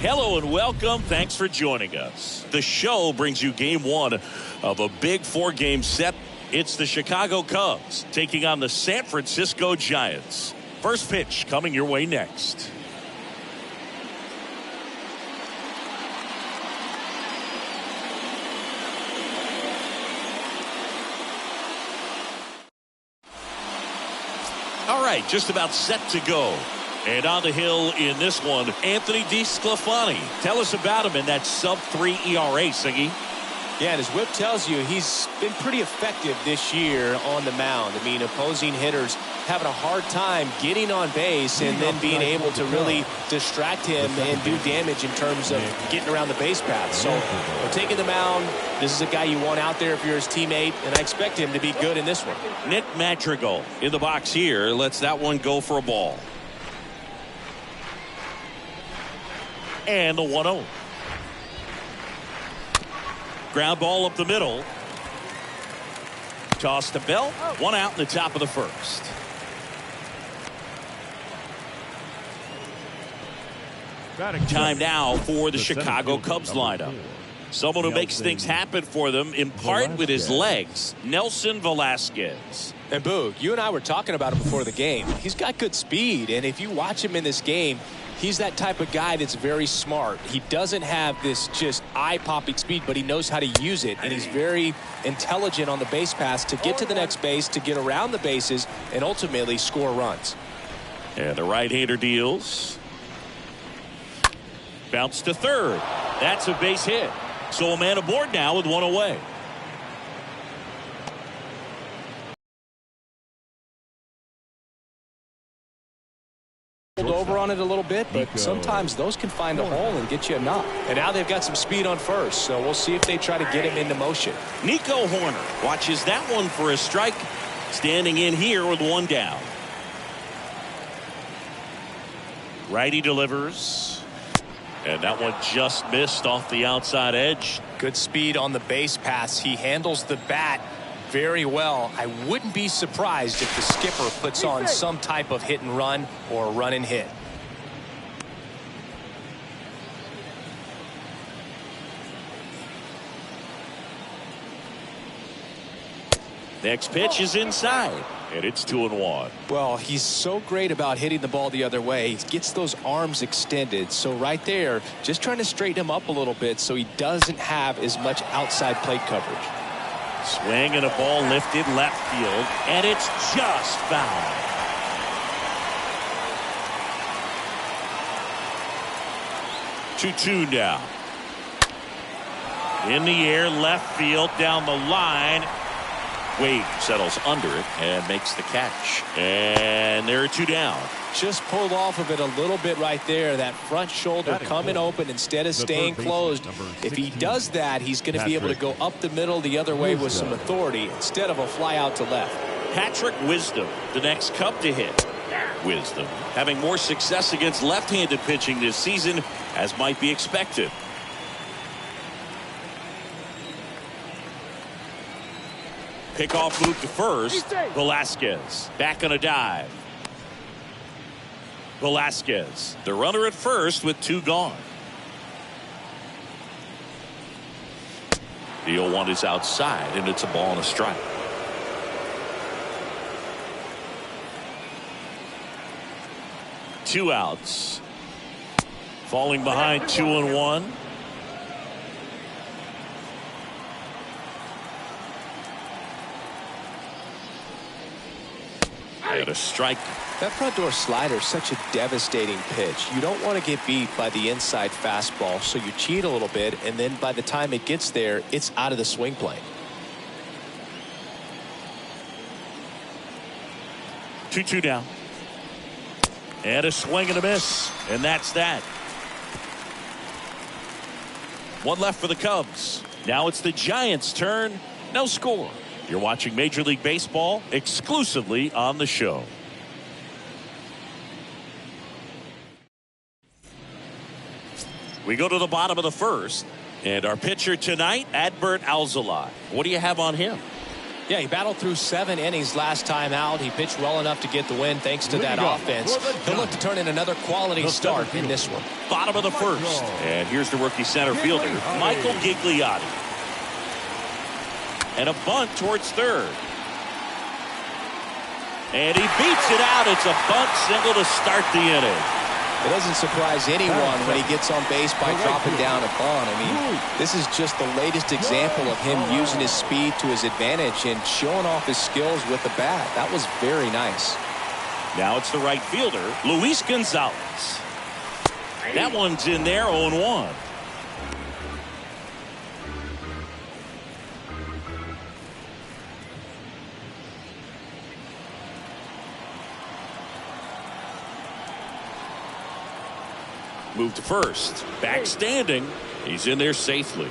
Hello and welcome. Thanks for joining us. The show brings you game one of a big 4-game set. It's the Chicago Cubs taking on the San Francisco Giants. First pitch coming your way next. All right, just about set to go. And on the hill in this one, Anthony DeSclafani. Tell us about him in that sub-3 ERA, Siggy.
Yeah, and his whip tells you he's been pretty effective this year on the mound. I mean, opposing hitters having a hard time getting on base and then being able to really distract him and do damage in terms of getting around the base path. So, taking the mound, this is a guy you want out there if you're his teammate, and I expect him to be good in this one.
Nick Madrigal in the box here lets that one go for a ball. And the 1-0. Ground ball up the middle. Toss to Bell. One out in the top of the first. Time now for the Chicago Cubs lineup. Someone who makes things happen for them, in part with his legs, Nelson Velasquez.
And Boog, you and I were talking about him before the game. He's got good speed, and if you watch him in this game, he's that type of guy that's very smart. He doesn't have this just eye-popping speed, but he knows how to use it, and he's very intelligent on the base pass to get to the next base, to get around the bases, and ultimately score runs.
And the right-hander deals. Bounce to third. That's a base hit. So a man aboard now with one away.
Over on it a little bit, but sometimes those can find a hole and get you a knock. And now they've got some speed on first, so we'll see if they try to get him into motion.
Nico Hoerner watches that one for a strike, standing in here with one down. Righty delivers, and that one just missed off the outside edge.
Good speed on the base pass. He handles the bat very well. I wouldn't be surprised if the skipper puts on some type of hit and run or run and hit.
Next pitch is inside, and it's 2-1.
Well, he's so great about hitting the ball the other way. He gets those arms extended. So right there, just trying to straighten him up a little bit so he doesn't have as much outside plate coverage.
Swing and a ball lifted left field, and it's just foul. Two now. In the air, left field, down the line. Wade settles under it and makes the catch. And there are two down.
Just pulled off of it a little bit right there. That front shoulder coming open instead of staying closed. If he does that, he's going to be able to go up the middle the other way with some authority instead of a fly out to left.
Patrick Wisdom, the next Cub to hit. Wisdom having more success against left-handed pitching this season, as might be expected. Pickoff move to first. Velasquez back on a dive. Velasquez, the runner at first with two gone. The 0-1 is outside, and it's a ball and a strike. Two outs. Falling behind 2-1. And a strike.
That front door slider is such a devastating pitch. You don't want to get beat by the inside fastball, so you cheat a little bit, and then by the time it gets there, it's out of the swing plane.
2-2 down. And a swing and a miss. And that's that. One left for the Cubs. Now it's the Giants' turn. No score. You're watching Major League Baseball exclusively on the show. We go to the bottom of the first. And our pitcher tonight, Adbert Alzolay. What do you have on him?
Yeah, he battled through 7 innings last time out. He pitched well enough to get the win thanks to that offense. He'll look to turn in another quality start in this one.
Bottom of the first. And here's the rookie center fielder, Michael Gigliotti. And a bunt towards third. And he beats it out. It's a bunt single to start the inning.
It doesn't surprise anyone when he gets on base by dropping down a bunt. I mean, this is just the latest example of him using his speed to his advantage and showing off his skills with the bat. That was very nice.
Now it's the right fielder, Luis Gonzalez. That one's in there, 0-1. Move to first. Back standing. He's in there safely.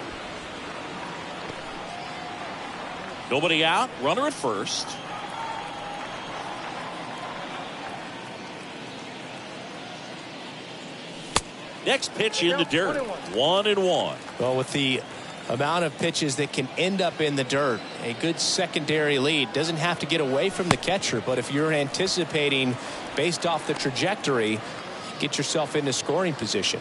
Nobody out. Runner at first. Next pitch in the dirt. 1-1.
Well, with the amount of pitches that can end up in the dirt, a good secondary lead. Doesn't have to get away from the catcher, but if you're anticipating based off the trajectory, get yourself into scoring position.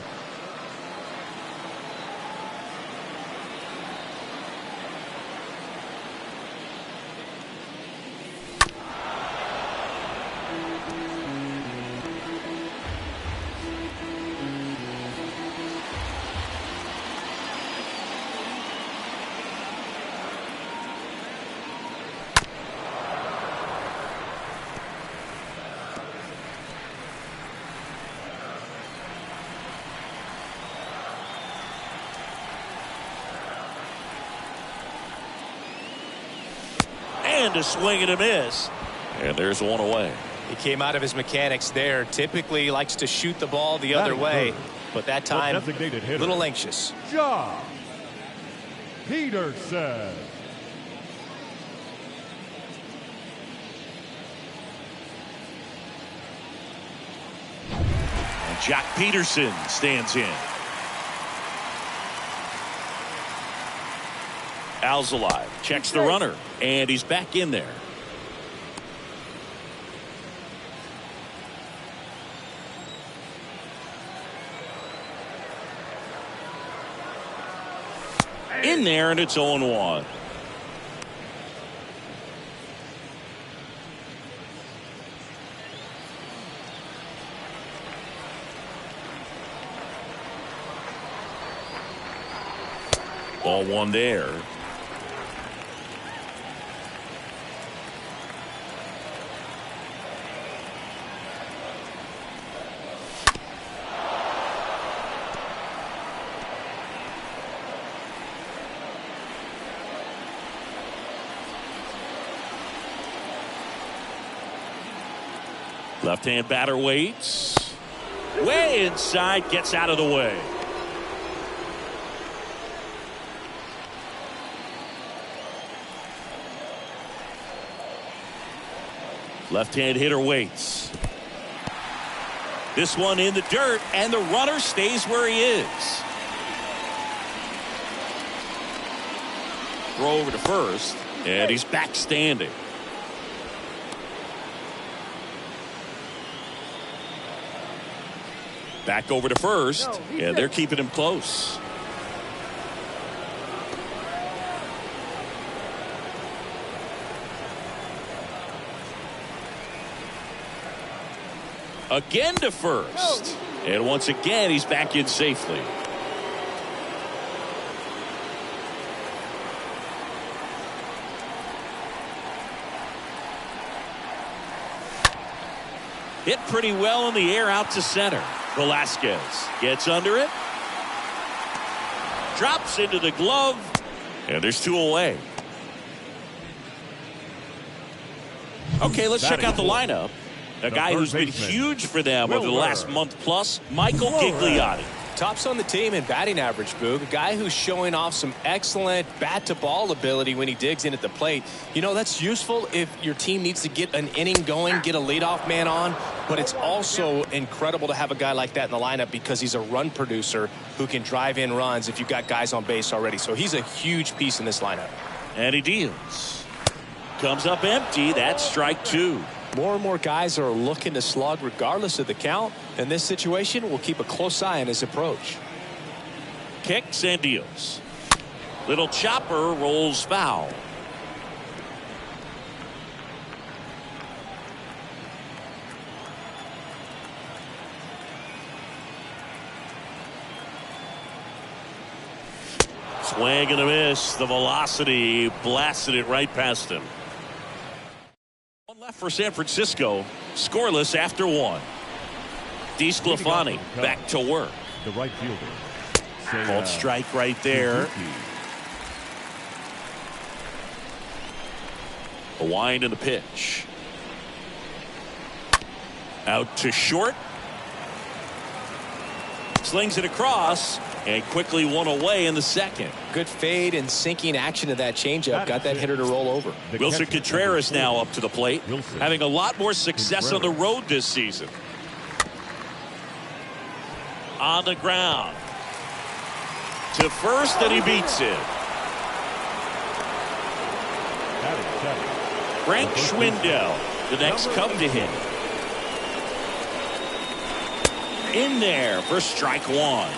And a swing and a miss. And there's one away.
He came out of his mechanics there. Typically likes to shoot the ball the other way, but that time a little anxious.
Josh Peterson.
And Jack Peterson stands in. Alzolay checks the runner, and he's back in there. In there, and it's 0-1. Ball one there. Left-hand batter waits. Way inside, gets out of the way. Left-hand hitter waits. This one in the dirt, and the runner stays where he is. Throw over to first, and he's back standing. Back over to first, and they're keeping him close. Again to first. And once again, he's back in safely. Hit pretty well in the air out to center. Velasquez gets under it. Drops into the glove. And there's two away. Okay, let's check out the lineup. A guy who's been huge for them over the last month plus, Michael Gigliotti.
Tops on the team in batting average, Boog. A guy who's showing off some excellent bat-to-ball ability when he digs in at the plate. You know, that's useful if your team needs to get an inning going, get a leadoff man on. But it's also incredible to have a guy like that in the lineup because he's a run producer who can drive in runs if you've got guys on base already. So he's a huge piece in this lineup.
And he deals. comes up empty. That's strike two.
More and more guys are looking to slug regardless of the count. In this situation, we'll keep a close eye on his approach.
Kicks and deals. Little chopper rolls foul. Swing and a miss. The velocity blasted it right past him. One left for San Francisco. Scoreless after one. DeSclafani back to work.
The right fielder.
Called strike right there.
Suzuki.
A wind and the pitch. Out to short. Slings it across and quickly one away in the second.
Good fade and sinking action of that changeup. Got that hitter to roll over.
Wilson Contreras now up to the plate. Having a lot more success on the road this season. On the ground. To first, and he beats it. Frank Schwindel, the next Cub to hit. In there for strike one.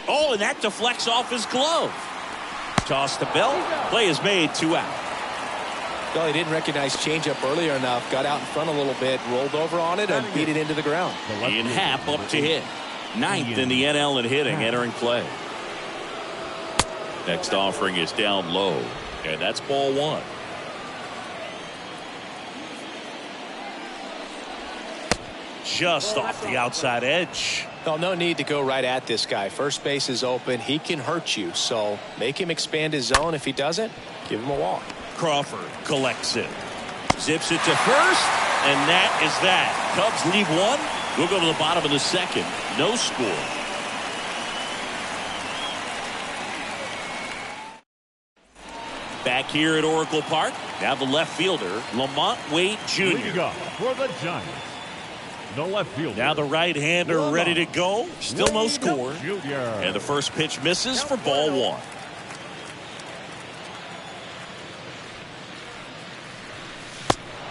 Oh, and that deflects off his glove. Toss to Bell. Play is made, 2 out.
Well, he didn't recognize changeup earlier enough. Got out in front a little bit, rolled over on it, and beat it into the ground.
Ian Happ up to hit. 9th in the NL in hitting, entering play. Next offering is down low, and that's ball one. Just off the outside edge.
Well, no need to go right at this guy. First base is open. He can hurt you, so make him expand his zone. If he doesn't, give him a walk.
Crawford collects it. Zips it to first, and that is that. Cubs leave one. We'll go to the bottom of the second. No score. Back here at Oracle Park, now the left fielder, Lamont Wade Jr.
Leading up for the Giants, the left fielder.
Now the right-hander ready to go. Still no score.
Jr.
And the first pitch misses for ball one.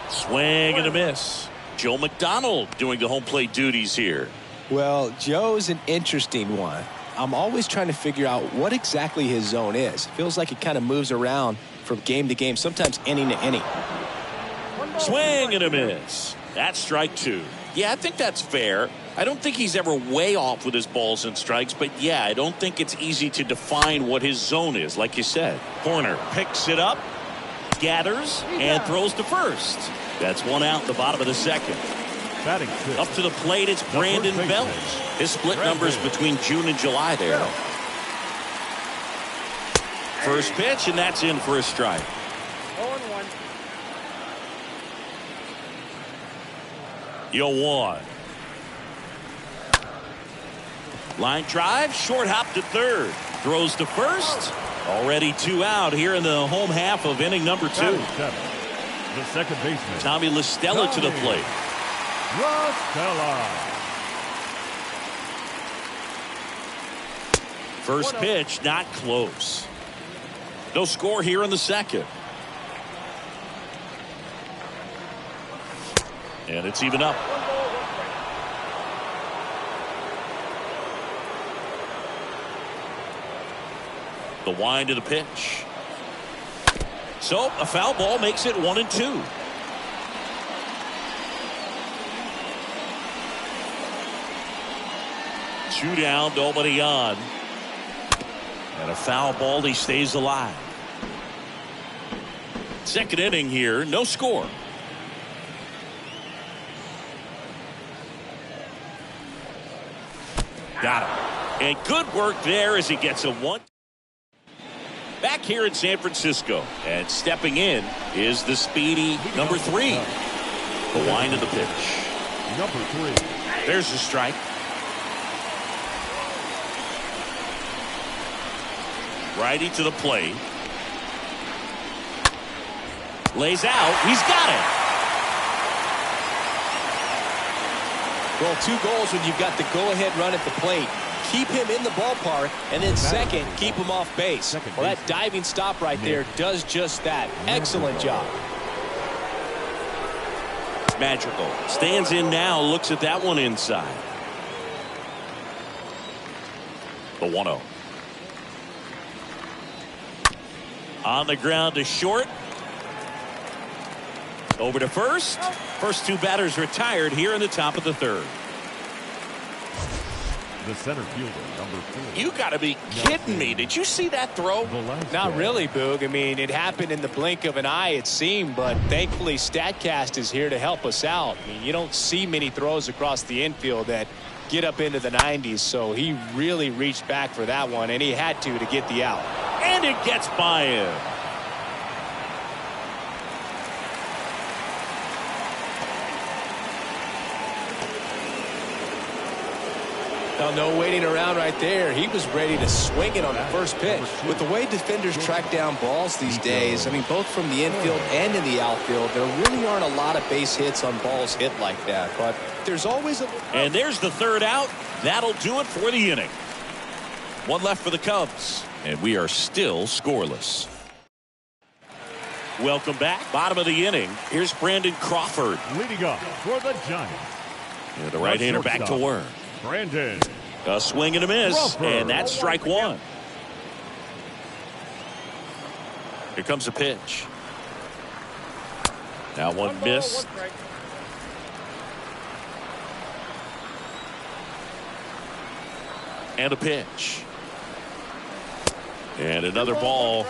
Swing and a miss. Joe McDonald doing the home plate duties here.
Well, Joe's an interesting one. I'm always trying to figure out what exactly his zone is. Feels like it kind of moves around from game to game, sometimes inning to inning.
Swing and a miss. That's strike two. Yeah, I think that's fair. I don't think he's ever way off with his balls and strikes, but yeah, I don't think it's easy to define what his zone is, like you said. Horner picks it up, gathers, and throws to first. That's 1 out, the bottom of the second.
Batting fifth.
Up to the plate, it's Brandon Belt. His split numbers between June and July there. First pitch, and that's in for a strike.
0-1.
0-1. Line drive, short hop to third. Throws to first. Already 2 out here in the home half of inning number 2.
Batting seventh. The second baseman,
Tommy La Stella to the plate.
La Stella.
First pitch, not close. No score here in the second. And it's even up. The wind of the pitch. So a foul ball makes it 1-2. Two down, nobody on. And a foul ball, he stays alive. Second inning here, no score. Got him. And good work there as he gets a 1. Back here in San Francisco, and stepping in is the speedy number 3. The wind of the pitch.
Number 3.
There's the strike. Righty to the plate. Lays out. He's got
Well, 2 goals when you've got the go-ahead run at the plate. Keep him in the ballpark, and then second, keep him off base. Well, that diving stop right there does just that. Excellent job.
Madrigal stands in now, looks at that one inside. The 1-0. On the ground to short. Over to first. First 2 batters retired here in the top of the 3rd.
The center fielder, number 4.
You got to be kidding me. Did you see that throw?
Not really, Boog. I mean, it happened in the blink of an eye, it seemed, but thankfully StatCast is here to help us out. I mean, you don't see many throws across the infield that get up into the 90s, so he really reached back for that one, and he had to get the out.
And it gets by him.
Now, no waiting around right there. He was ready to swing it on the first pitch.
With the way defenders track down balls these days, I mean, both from the infield and in the outfield, there really aren't a lot of base hits on balls hit like that. But there's always a...
And there's the 3rd out. That'll do it for the inning. 1 left for the Cubs. And we are still scoreless. Welcome back. Bottom of the inning. Here's Brandon Crawford.
Leading up for the Giants.
And the right-hander back to work.
Brandon.
A swing and a miss.
Crawford.
And that's strike 1. Here comes a pitch. Now one miss. And a pitch. And another ball.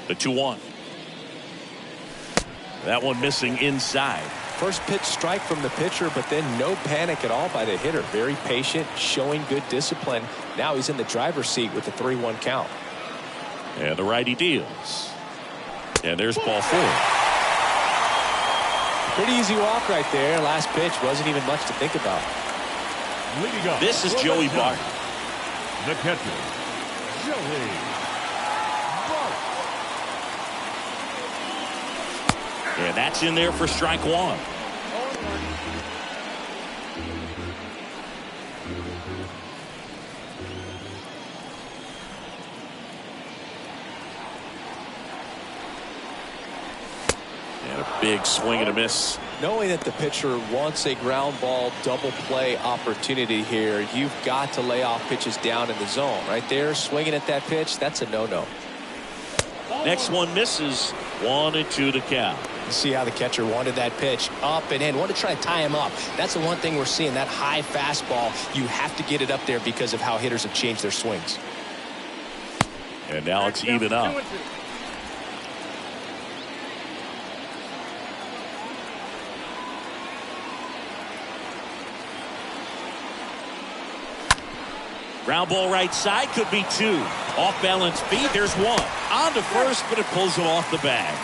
The 2-1. That one missing inside.
First pitch strike from the pitcher, but then no panic at all by the hitter. Very patient, showing good discipline. Now he's in the driver's seat with the 3-1 count.
And the righty deals. And there's ball 4.
Pretty easy walk right there. Last pitch wasn't even much to think about.
Leading up.
This is Joey Bart.
The catcher, Joey Bart.
And that's in there for strike 1. And a big swing and a miss.
Knowing that the pitcher wants a ground ball double play opportunity here, you've got to lay off pitches down in the zone. Right there, swinging at that pitch, that's a no-no.
Next one misses. 1-2 to count.
You see how the catcher wanted that pitch up and in. Wanted to try to tie him up. That's the one thing we're seeing, that high fastball. You have to get it up there because of how hitters have changed their swings.
And now it's even up. Ground ball right side, could be 2. Off balance feet, there's 1. On to first, but it pulls him off the bag.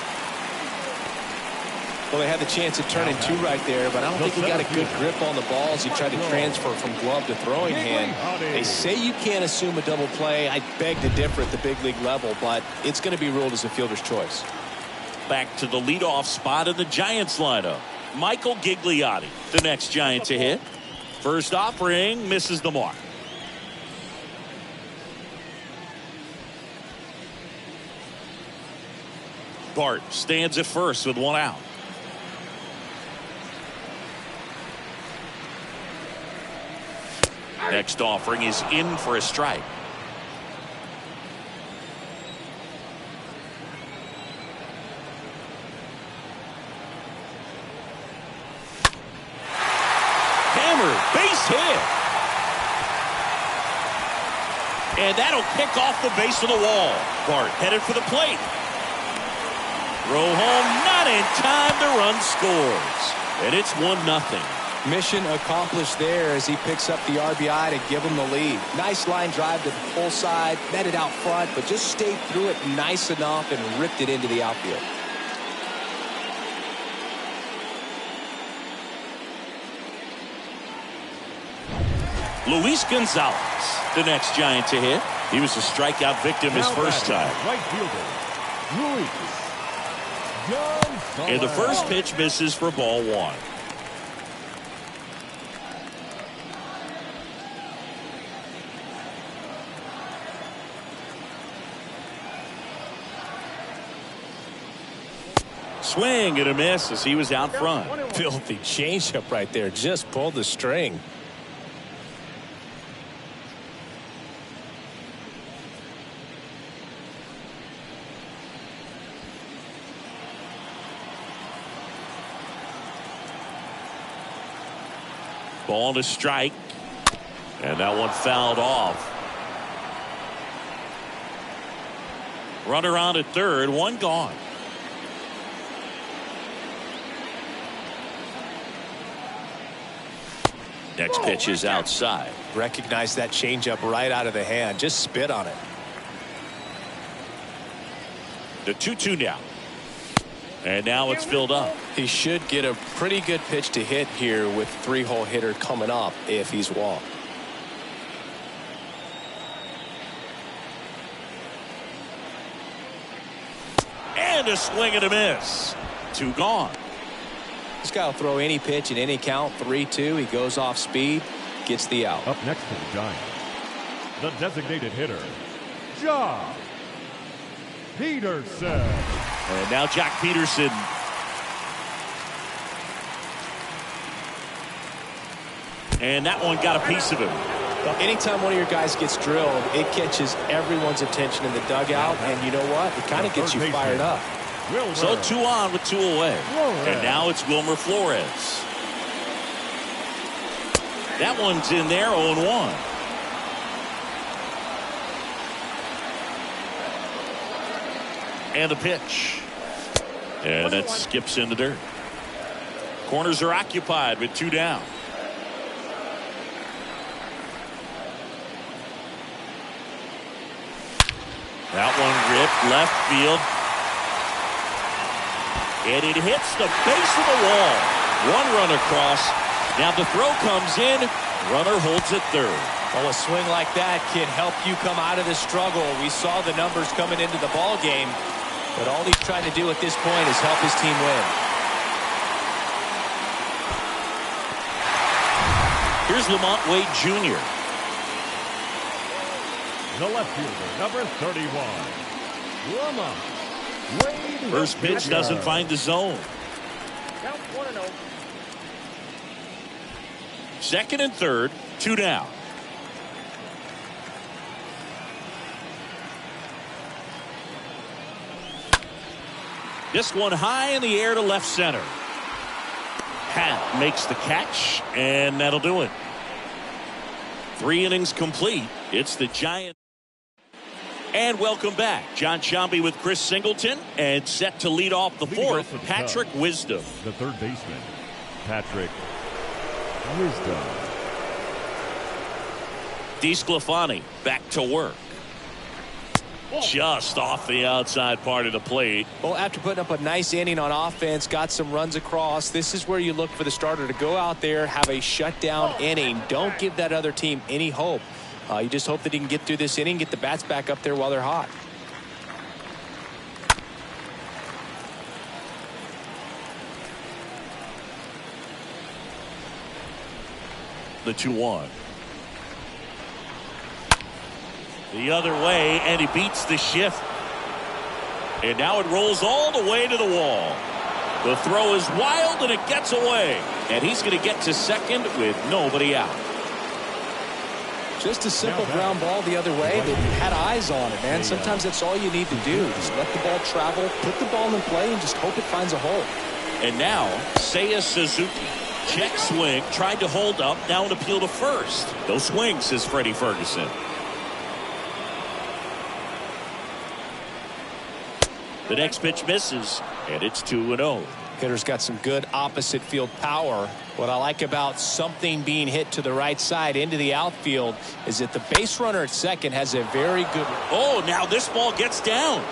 Well, they had the chance of turning 2 right there, but I don't think he got a good grip on the balls. He tried to transfer from glove to throwing hand. They say you can't assume a double play. I beg to differ at the big league level, but it's going to be ruled as a fielder's choice.
Back to the leadoff spot in the Giants lineup. Michael Gigliotti, the next Giant to hit. First offering, misses the mark. Bart stands at first with 1 out. Next offering is in for a strike. Hammer, base hit. And that'll kick off the base of the wall. Bart headed for the plate. Throw home, not in time, the run scores. And it's 1-0.
Mission accomplished there as he picks up the RBI to give him the lead. Nice line drive to the pull side, met it out front, but just stayed through it nice enough and ripped it into the outfield.
Luis Gonzalez, the next Giant to hit. He was a strikeout victim his first time.
Right fielder, Luis Gonzalez.
And the first pitch misses for ball one. Swing and a miss as he was out front.
Filthy changeup right there. Just pulled the string.
Ball to strike. And that one fouled off. Runner on at third, one gone. Next pitch is outside.
Recognize that changeup right out of the hand. Just spit on it.
The 2-2 now. And now it's filled up.
He should get a pretty good pitch to hit here with three-hole hitter coming up if he's walked.
And a swing and a miss. Two gone.
This guy will throw any pitch in any count. 3-2. He goes off speed. Gets the out.
Up next for the Giants, the designated hitter, Joc Pederson.
And now Joc Pederson. And that one got a piece of him.
Anytime one of your guys gets drilled, it catches everyone's attention in the dugout. And you know what? It kind of gets you fired up.
So 2 on with 2 away. And now it's Wilmer Flores. That one's in there, 0-1. And the pitch. And that skips in the dirt. Corners are occupied with 2 down. That one ripped left field. And it hits the base of the wall. One run across. Now the throw comes in. Runner holds it third.
Well, a swing like that can help you come out of the struggle. We saw the numbers coming into the ball game, but all he's trying to do at this point is help his team win.
Here's Lamont Wade Jr.
The left fielder, number 31, Lamont Wade.
First pitch
Jr.
doesn't find the zone.
Count 1-0.
Second and third, 2 down. This one high in the air to left center. Happ makes the catch, and that'll do it. 3 innings complete. It's the Giants. And welcome back. John Sciambi with Chris Singleton, and set to lead off the fourth, Patrick Wisdom.
The third baseman, Patrick Wisdom.
DeSclafani back to work. Just off the outside part of the plate.
Well, after putting up a nice inning on offense, got some runs across, this is where you look for the starter to go out there, have a shutdown inning. Don't give that other team any hope. You just hope that he can get through this inning, get the bats back up there while they're hot.
The 2-1. The other way, and he beats the shift. And now it rolls all the way to the wall. The throw is wild, and it gets away. And he's going to get to second with nobody out.
Just a simple ground ball the other way that had eyes on it, man. Sometimes that's all you need to do. Just let the ball travel, put the ball in play, and just hope it finds a hole.
And now, Seiya Suzuki. Check swing, tried to hold up, now an appeal to first. No swing, says Freddie Ferguson. The next pitch misses, and it's 2-0.
Hitter's got some good opposite field power. What I like about something being hit to the right side into the outfield is that the base runner at second has a very good...
Oh, now this ball gets down.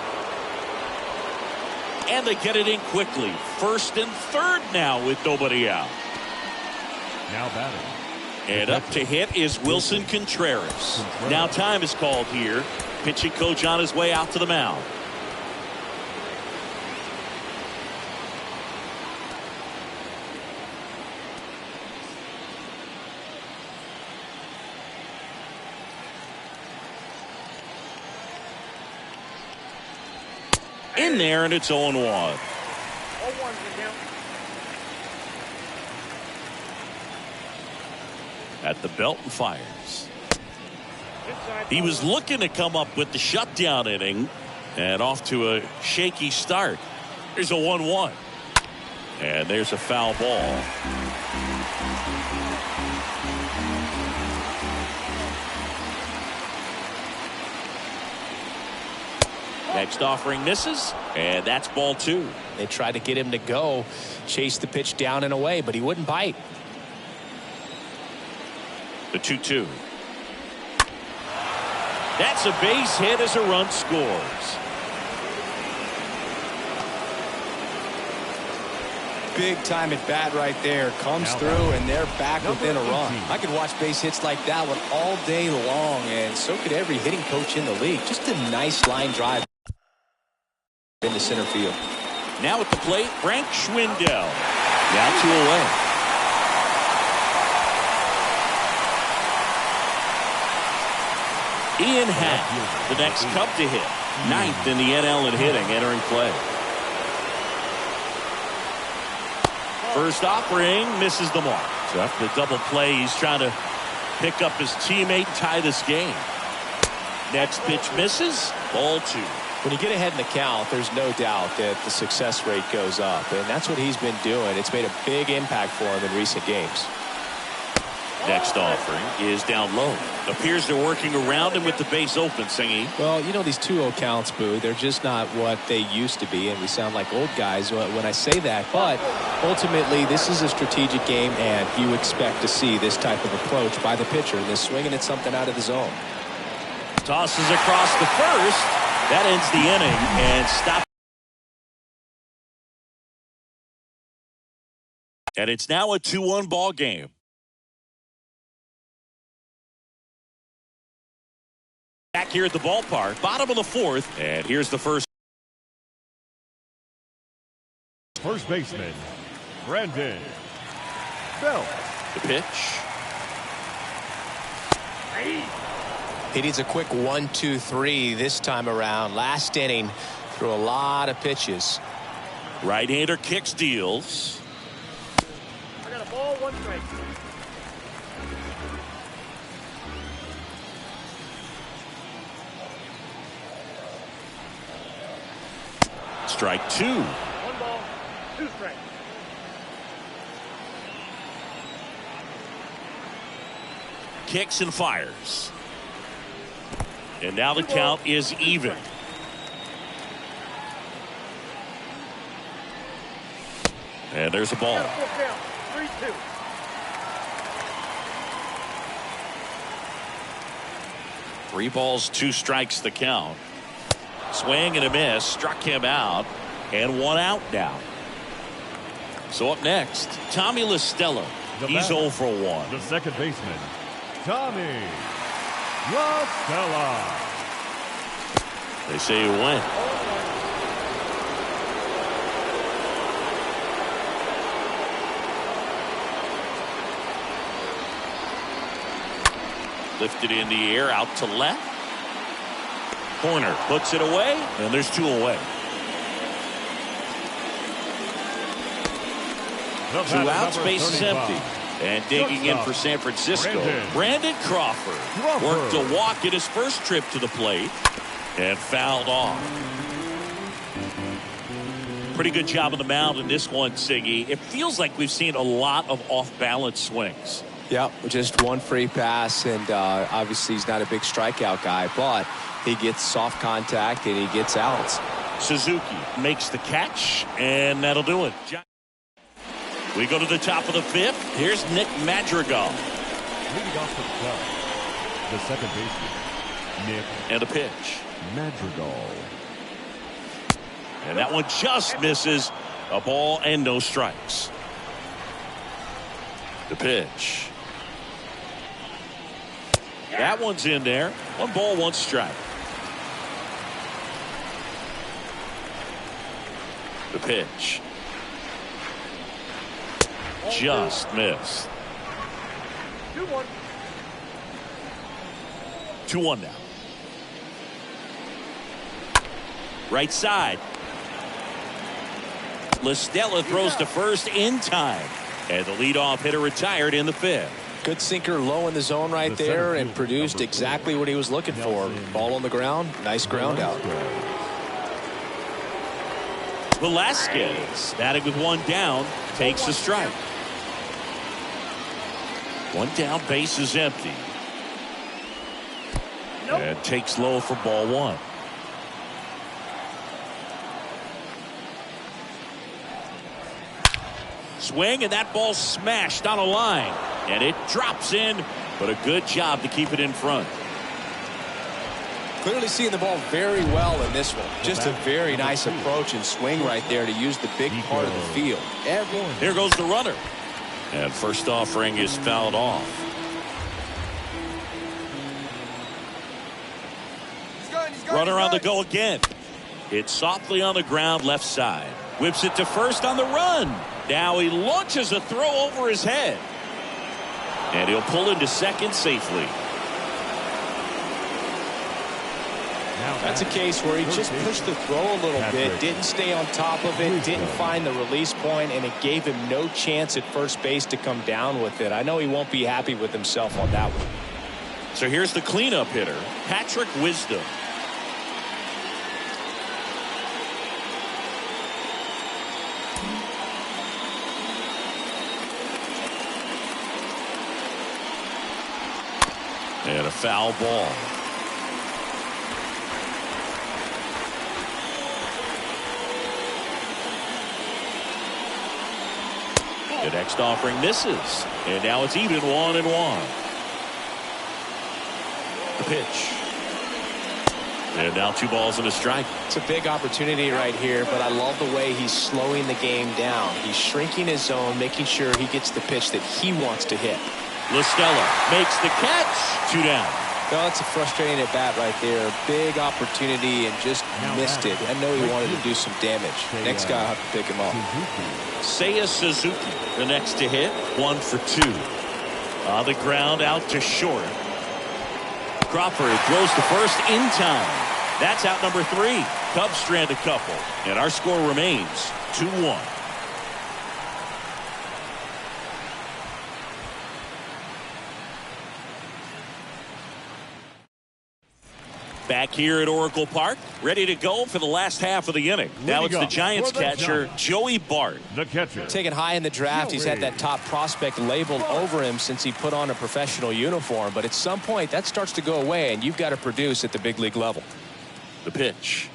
And they get it in quickly. First and third now with nobody out.
Now batting,
And up to hit is Wilson Contreras. Now time is called here. Pitching coach on his way out to the mound. In there, and it's 0-1.
0-1 to count.
At the belt and fires.
Inside
He was looking to come up with the shutdown inning, and off to a shaky start. There's a 1-1. And there's a foul ball. Next offering misses, and that's ball 2.
They tried to get him to go, chase the pitch down and away, but he wouldn't bite.
The 2-2. That's a base hit as a run scores.
Big time at bat right there. Comes through, and they're back within a run. I could watch base hits like that one all day long, and so could every hitting coach in the league. Just a nice line drive into center field.
Now at the plate, Frank Schwindel. Now 2 away. Ian Happ, the next Cub to hit. 9th in the NL in hitting, entering play. First offering misses the mark. So after the double play, he's trying to pick up his teammate and tie this game. Next pitch misses. Ball 2.
When you get ahead in the count, there's no doubt that the success rate goes up, and that's what he's been doing. It's made a big impact for him in recent games.
Next offering is down low. Appears they're working around him with the base open, Singy.
Well, you know, these 2-0 counts, Boo, they're just not what they used to be, and we sound like old guys when I say that. But ultimately, this is a strategic game, and you expect to see this type of approach by the pitcher. They're swinging at something out of the zone.
Tosses across the first. That ends the inning and stop. And it's now a 2-1 ball game. Back here at the ballpark, bottom of the 4th, and here's the first.
First baseman, Brandon Belt.
The pitch.
He needs a quick 1-2-3 this time around. Last inning, threw a lot of pitches.
Right-hander kicks, deals.
I got a ball, 1 strike.
Strike 2.
1 ball, 2 strikes.
Kicks and fires. And now the count is even. And there's a ball.
3-2.
Three balls, 2 strikes the count. Swing and a miss, struck him out, and 1 out now. So up next, Tommy La Stella. He's 0 for 1.
The second baseman, Tommy La Stella.
They say he went. Lifted in the air, out to left. Corner puts it away, and there's 2 away. 2 outs, base is empty. And digging in for San Francisco, Brandon Crawford worked a walk in his first trip to the plate and fouled off. Pretty good job on the mound in this one, Siggy. It feels like we've seen a lot of off-balance swings.
Yep, just 1 free pass, and obviously he's not a big strikeout guy, but he gets soft contact and he gets outs.
Suzuki makes the catch, and that'll do it. We go to the top of the 5th. Here's Nick Madrigal.
Leading off the club, the second baseman, Nick.
And the pitch.
Madrigal.
And that one just misses. A ball and no strikes. The pitch. That one's in there. 1 ball, 1 strike. The pitch. Just missed.
2-1.
2-1 now. Right side. LaStella throws to first in time. And the leadoff hitter retired in the 5th.
Good sinker low in the zone right there and produced exactly what he was looking for. Ball on the ground. Nice ground out.
Velasquez, batting with 1 down, takes a strike. 1 down, base is empty. And takes low for ball 1. Swing, and that ball smashed on a line. And it drops in, but a good job to keep it in front.
Clearly seeing the ball very well in this one. Just a very nice approach and swing right there to use the big part of the field.
Here goes the runner. And first offering is fouled off. Runner on the go again. Hit softly on the ground left side. Whips it to first on the run. Now he launches a throw over his head. And he'll pull into second safely.
That's a case where he just pushed the throw a little bit, didn't stay on top of it, didn't find the release point, and it gave him no chance at first base to come down with it. I know he won't be happy with himself on that one.
So here's the cleanup hitter, Patrick Wisdom. And a foul ball. The next offering misses. And now it's even 1-1. The pitch. And now 2 balls and a strike.
It's a big opportunity right here, but I love the way he's slowing the game down. He's shrinking his zone, making sure he gets the pitch that he wants to hit.
LaStella makes the catch. 2 down.
No, it's a frustrating at bat right there. Big opportunity and just missed it. I know he wanted to do some damage. Next guy will have to pick him off.
Seiya Suzuki, the next to hit, 1 for 2. On the ground, out to short. Crawford throws to first in time. That's out number 3. Cubs strand a couple, and our score remains 2-1. Back here at Oracle Park, ready to go for the last half of the inning. Now it's the Giants catcher, Joey Bart.
The catcher.
Taken high in the draft, he's had that top prospect labeled over him since he put on a professional uniform. But at some point, that starts to go away, and you've got to produce at the big league level.
The pitch.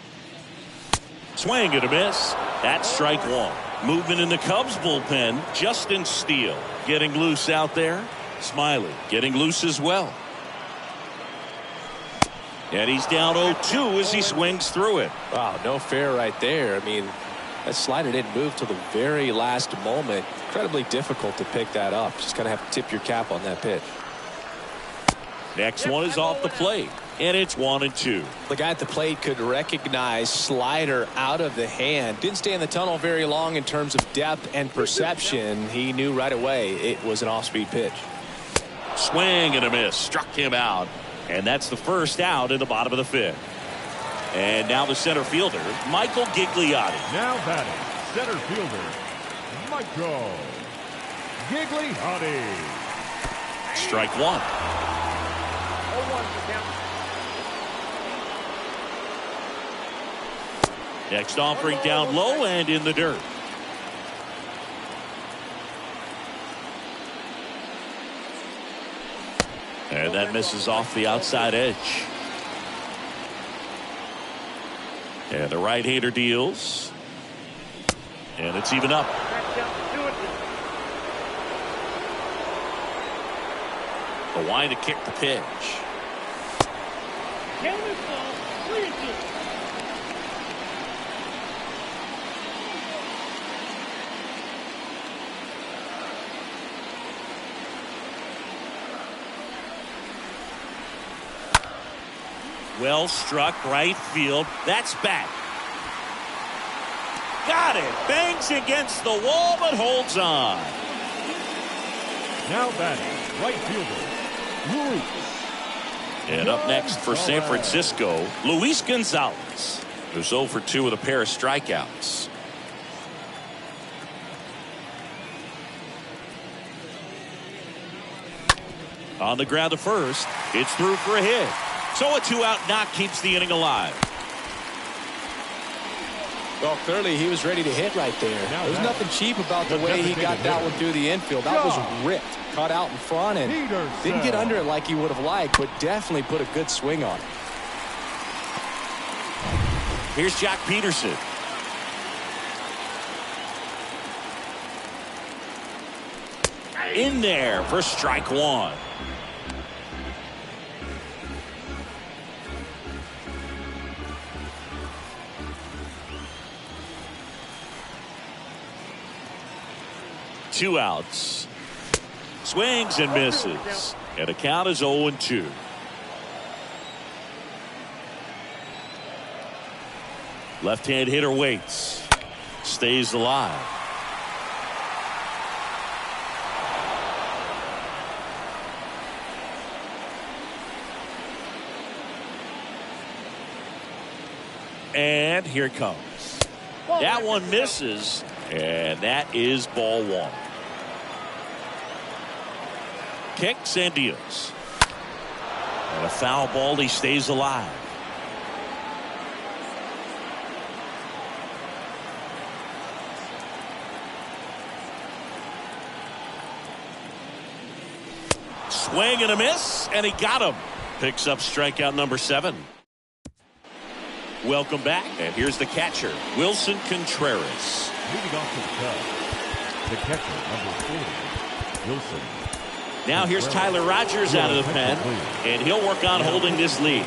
Swing and a miss. That's strike 1. Movement in the Cubs bullpen. Justin Steele getting loose out there. Smiley getting loose as well. And he's down 0-2 as he swings through it.
Wow, no fair right there. I mean, that slider didn't move till the very last moment. Incredibly difficult to pick that up. Just got to have to tip your cap on that pitch.
Next one is off the plate, and it's 1-2.
The guy at the plate could recognize slider out of the hand. Didn't stay in the tunnel very long in terms of depth and perception. He knew right away it was an off-speed pitch.
Swing and a miss. Struck him out. And that's the first out in the bottom of the 5th. And now the center fielder, Michael Gigliotti.
Now batting, center fielder, Michael Gigliotti.
Strike 1.
0-1 to count.
Next offering down low and in the dirt. And that misses off the outside edge. And the right-hander deals. And it's even up.
Back down to 2-2.
The wind to kick the pitch.
Count is ball, 3-2.
Well struck right field. That's back. Got it. Bangs against the wall but holds on.
Now batting, right fielder, Luis.
And up next for San Francisco, Luis Gonzalez, who's 0 for 2 with a pair of strikeouts. On the ground to first, it's through for a hit. So a 2-out knock keeps the inning alive.
Well, clearly he was ready to hit right there. There's nothing cheap about the way he got that one through the infield. That was ripped, caught out in front, and didn't get under it like he would have liked, but definitely put a good swing on it.
Here's Jock Peterson. In there for strike one. Two outs. Swings and misses. And the count is 0-2. Left-hand hitter waits. Stays alive. And here it comes. That one misses. And that is ball one. Kicks and deals. And a foul ball. He stays alive. Swing and a miss, and he got him. Picks up strikeout number 7. Welcome back, and here's the catcher, Wilson Contreras.
Moving off to the catcher, number 40, Wilson.
Now here's Tyler Rogers out of the pen, and he'll work on holding this lead.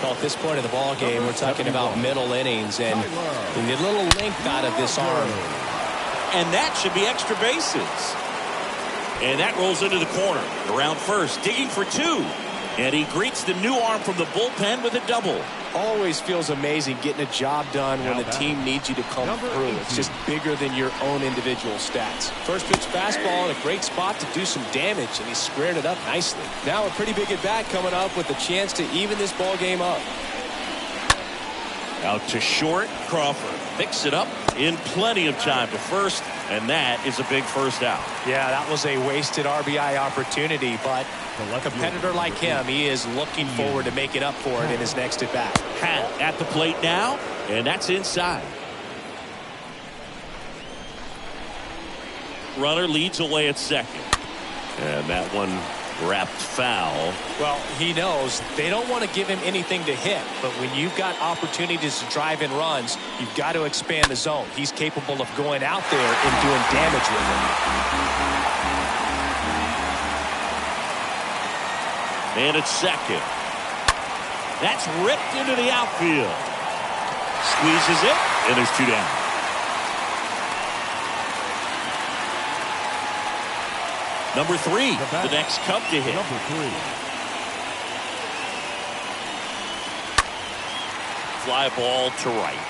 Well, at this point of the ball game, we're talking about middle innings, and we need a little length out of this arm.
And that should be extra bases. And that rolls into the corner. Around first, digging for 2. And he greets the new arm from the bullpen with a double.
Always feels amazing getting a job done when the team needs you to come through. It's just bigger than your own individual stats. First pitch fastball in a great spot to do some damage, and he squared it up nicely. Now a pretty big at bat coming up with a chance to even this ball game up.
Out to short, Crawford picks it up in plenty of time to first, and that is a big first out.
Yeah, that was a wasted RBI opportunity, but a competitor like him, he is looking forward to making up for it in his next at bat.
Hat at the plate now, and that's inside. Runner leads away at second, and that one wrapped foul.
Well, he knows they don't want to give him anything to hit, but when you've got opportunities to drive in runs, you've got to expand the zone. He's capable of going out there and doing damage with it.
And at second. That's ripped into the outfield. Squeezes it, and there's 2 down. Number 3, the next Cub to hit.
Number 3.
Fly ball to right.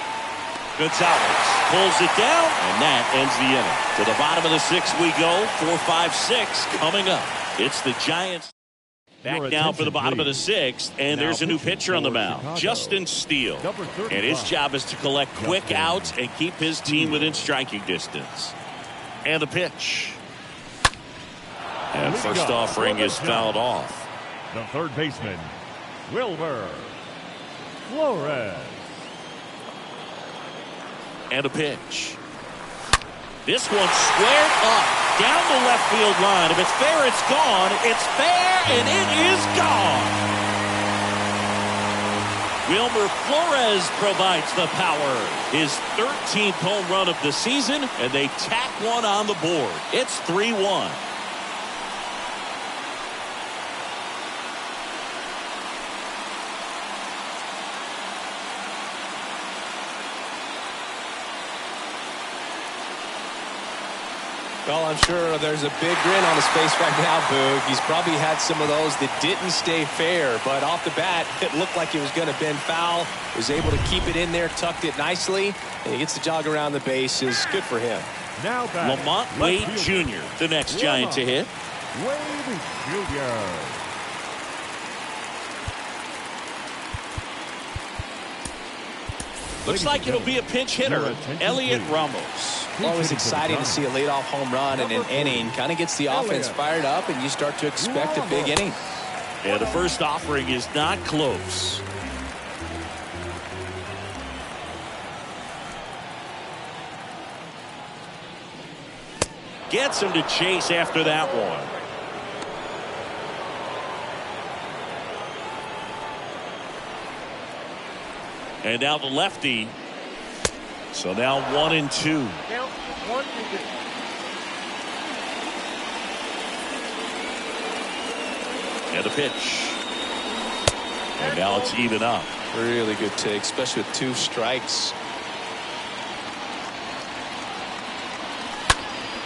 Gonzalez pulls it down, and that ends the inning. To the bottom of the 6th we go. 4, 5, 6 coming up. It's the Giants. Back now for the bottom of the 6th, and there's a new pitcher on the mound, Justin Steele. And his job is to collect quick outs and keep his team within striking distance. And the pitch. And first offering is fouled off.
The third baseman, Wilmer Flores.
And a pitch. This one squared up down the left field line. If it's fair, it's gone. It's fair, and it is gone. Wilmer Flores provides the power. His 13th home run of the season, and they tack one on the board. It's 3-1.
Well, I'm sure there's a big grin on his face right now, Boog. He's probably had some of those that didn't stay fair, but off the bat, it looked like it was going to bend foul. Was able to keep it in there, tucked it nicely, and he gets the jog around the bases. Good for him.
Now
Lamont Wade Jr., the next Giant to hit.
Wade Jr.
Looks like it'll be a pinch hitter, Elliot Ramos.
Always exciting to see a leadoff home run in an inning. Kind of gets the offense fired up, and you start to expect a big inning.
Yeah, the first offering is not close. Gets him to chase after that one. And now the lefty. So now 1-2.
Count 1-2.
And a pitch. And now it's even up.
Really good take, especially with 2 strikes.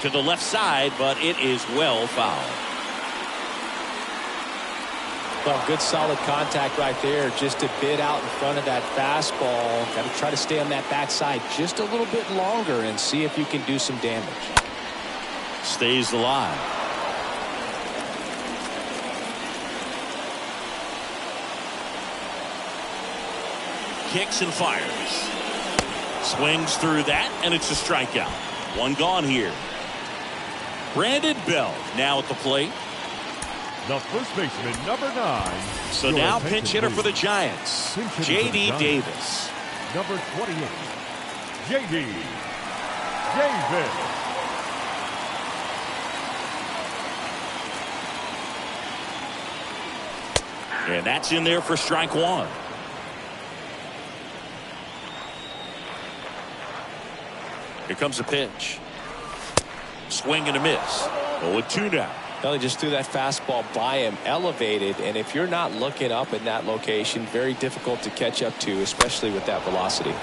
To the left side, but it is well fouled.
Well, good solid contact right there. Just a bit out in front of that fastball. Got to try to stay on that backside just a little bit longer and see if you can do some damage.
Stays alive. Kicks and fires. Swings through that, and it's a strikeout. One gone here. Brandon Belt now at the plate.
The first baseman, number 9.
So
Your
now
attention,
pinch hitter for the
please.
Giants,
Pinch hitter for the
J.D.
Giants.
Davis.
Number 28, J.D. Davis.
And that's in there for strike 1. Here comes a pitch. Swing and a miss. 0-2 now.
Well, he just threw that fastball by him, elevated, and if you're not looking up in that location, very difficult to catch up to, especially with that velocity.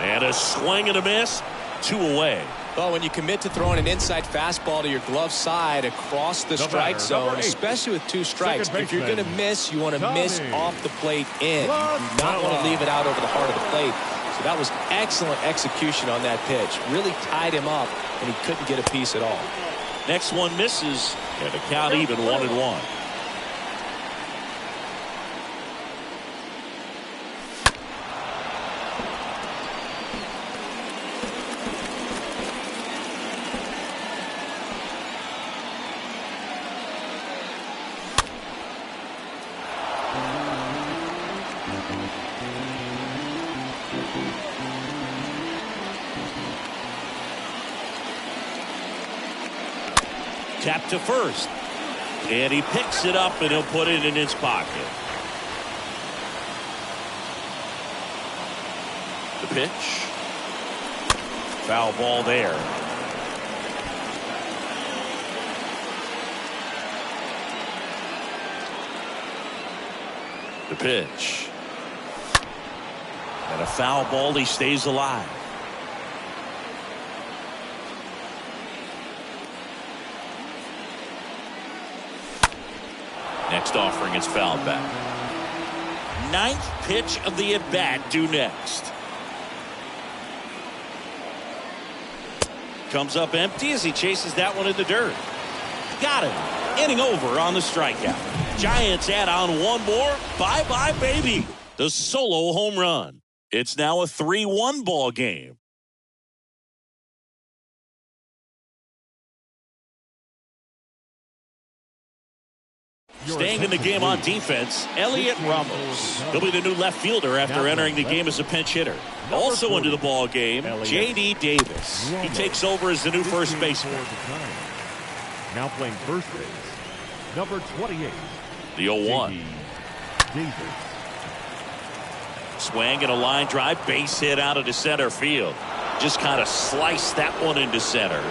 And a swing and a miss. 2 away.
Well, when you commit to throwing an inside fastball to your glove side across the strike
batter,
zone,
number 8.
especially with 2 strikes,
Second
if you're going to
baseman,
miss, you want to
Tommy
miss off the plate in. You do not want to leave it out over the heart of the plate. So that was excellent execution on that pitch. Really tied him up, and he couldn't get a piece at all.
Next one misses. And the count even 1-1. Tap to first. And he picks it up and he'll put it in his pocket. The pitch. Foul ball there. The pitch. And a foul ball. He stays alive. Next offering is fouled back. 9th pitch of the at-bat due next. Comes up empty as he chases that one in the dirt. Got him. Inning over on the strikeout. Giants add on one more. Bye-bye, baby. The solo home run. It's now a 3-1 ball game. Staying in the game on defense, Elliot Ramos. He'll be the new left fielder after entering the game as a pinch hitter. Also into the ball game, J.D. Davis. He takes over as the new first baseman.
Now playing first base, number 28,
The 0-1.
J.D. Davis.
Swing and a line drive, base hit out into center field. Just kind of sliced that one into center.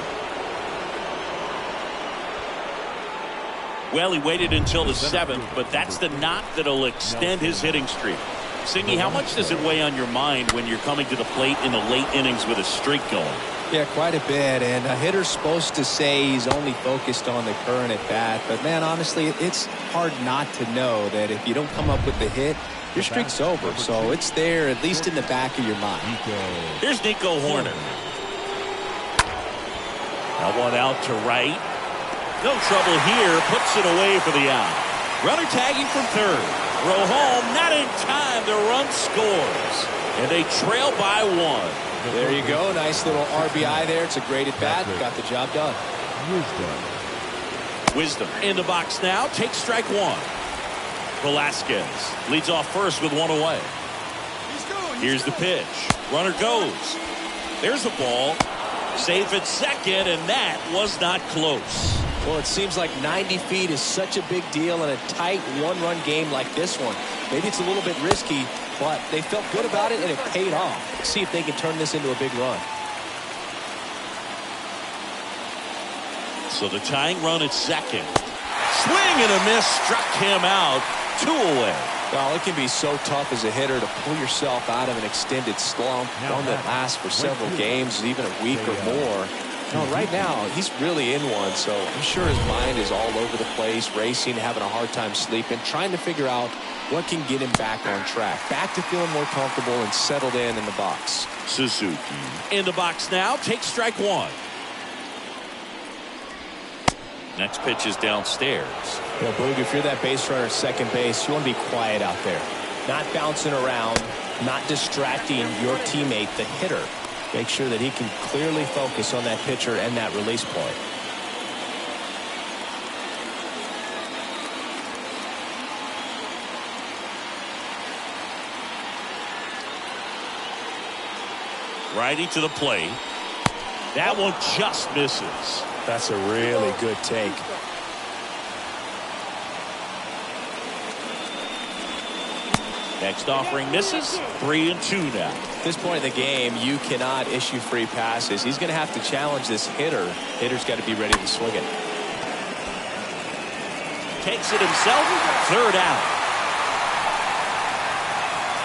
Well, he waited until the 7th, but that's the knock that'll extend his hitting streak. Singy, how much does it weigh on your mind when you're coming to the plate in the late innings with a streak going?
Yeah, quite a bit, and a hitter's supposed to say he's only focused on the current at bat, but man, honestly, it's hard not to know that if you don't come up with the hit, your streak's over, so it's there at least in the back of your mind.
Here's Nico Hoerner. Now one out to right. No trouble here, puts it away for the out. Runner tagging from third. Throw home, not in time, the run scores, and they trail by 1.
There you go. Nice little RBI there. It's a great at bat. Got the job done.
Wisdom in the box now. Takes strike 1. Velasquez leads off first with 1 away. Here's the pitch. Runner goes. There's the ball. Safe at second, and that was not close.
Well, it seems like 90 feet is such a big deal in a tight one-run game like this one. Maybe it's a little bit risky, but they felt good about it, and it paid off. Let's see if they can turn this into a big run.
So the tying run at second. Swing and a miss struck him out. 2 away.
Well, it can be so tough as a hitter to pull yourself out of an extended slump, one that lasts for several games, even a week or more. No, right now, he's really in one, so I'm sure his mind is all over the place, racing, having a hard time sleeping, trying to figure out what can get him back on track, back to feeling more comfortable and settled in the box.
Suzuki in the box now, takes strike 1. Next pitch is downstairs.
You know, Boog, if you're that base runner at second base, you want to be quiet out there. Not bouncing around, not distracting your teammate, the hitter. Make sure that he can clearly focus on that pitcher and that release point.
Righty to the plate. That one just misses.
That's a really good take.
Next offering misses. 3-2 now.
At this point in the game, you cannot issue free passes. He's going to have to challenge this hitter. Hitter's got to be ready to swing it.
Takes it himself. 3rd out.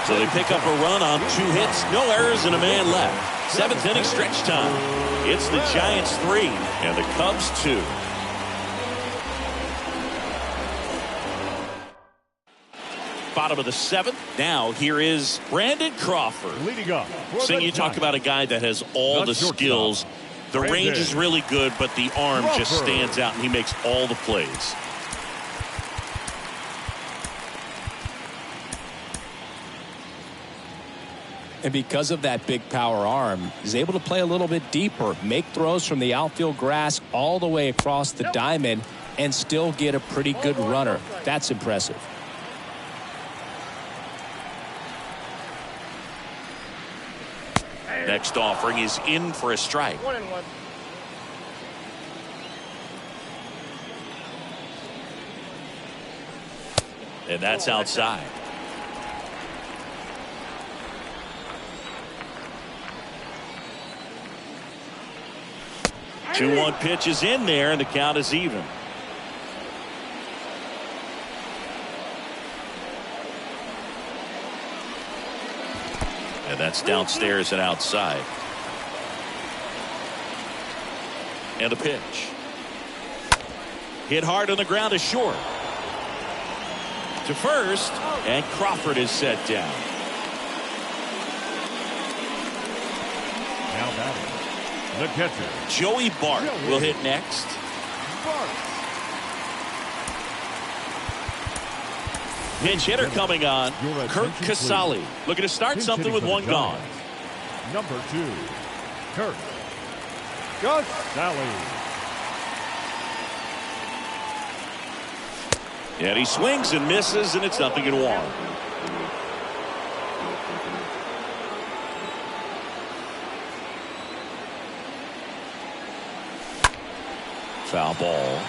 So they pick up a run on 2 hits, no errors, and a man left. 7th inning stretch time. It's the Giants 3 and the Cubs 2. Bottom of the 7th. Now here is Brandon Crawford.
Leading up.
Seeing you talk about a guy that has all the skills. The range is really good, but the arm just stands out, and he makes all the plays.
And because of that big power arm, he's able to play a little bit deeper, make throws from the outfield grass all the way across the diamond, and still get a pretty good runner. That's impressive.
Next offering is in for a strike.
1-1.
And that's outside. Two 2-1 pitch is in there, and the count is even. And that's downstairs and outside. And a pitch. Hit hard on the ground is short. To first, and Crawford is set down.
Now batting, the catcher,
Joey Bart will hit next. Pinch hitter coming on, Kurt Casale. Looking to start something with one gone.
Number 2, Kurt Casale.
And he swings and misses, and it's 0-1. Foul ball.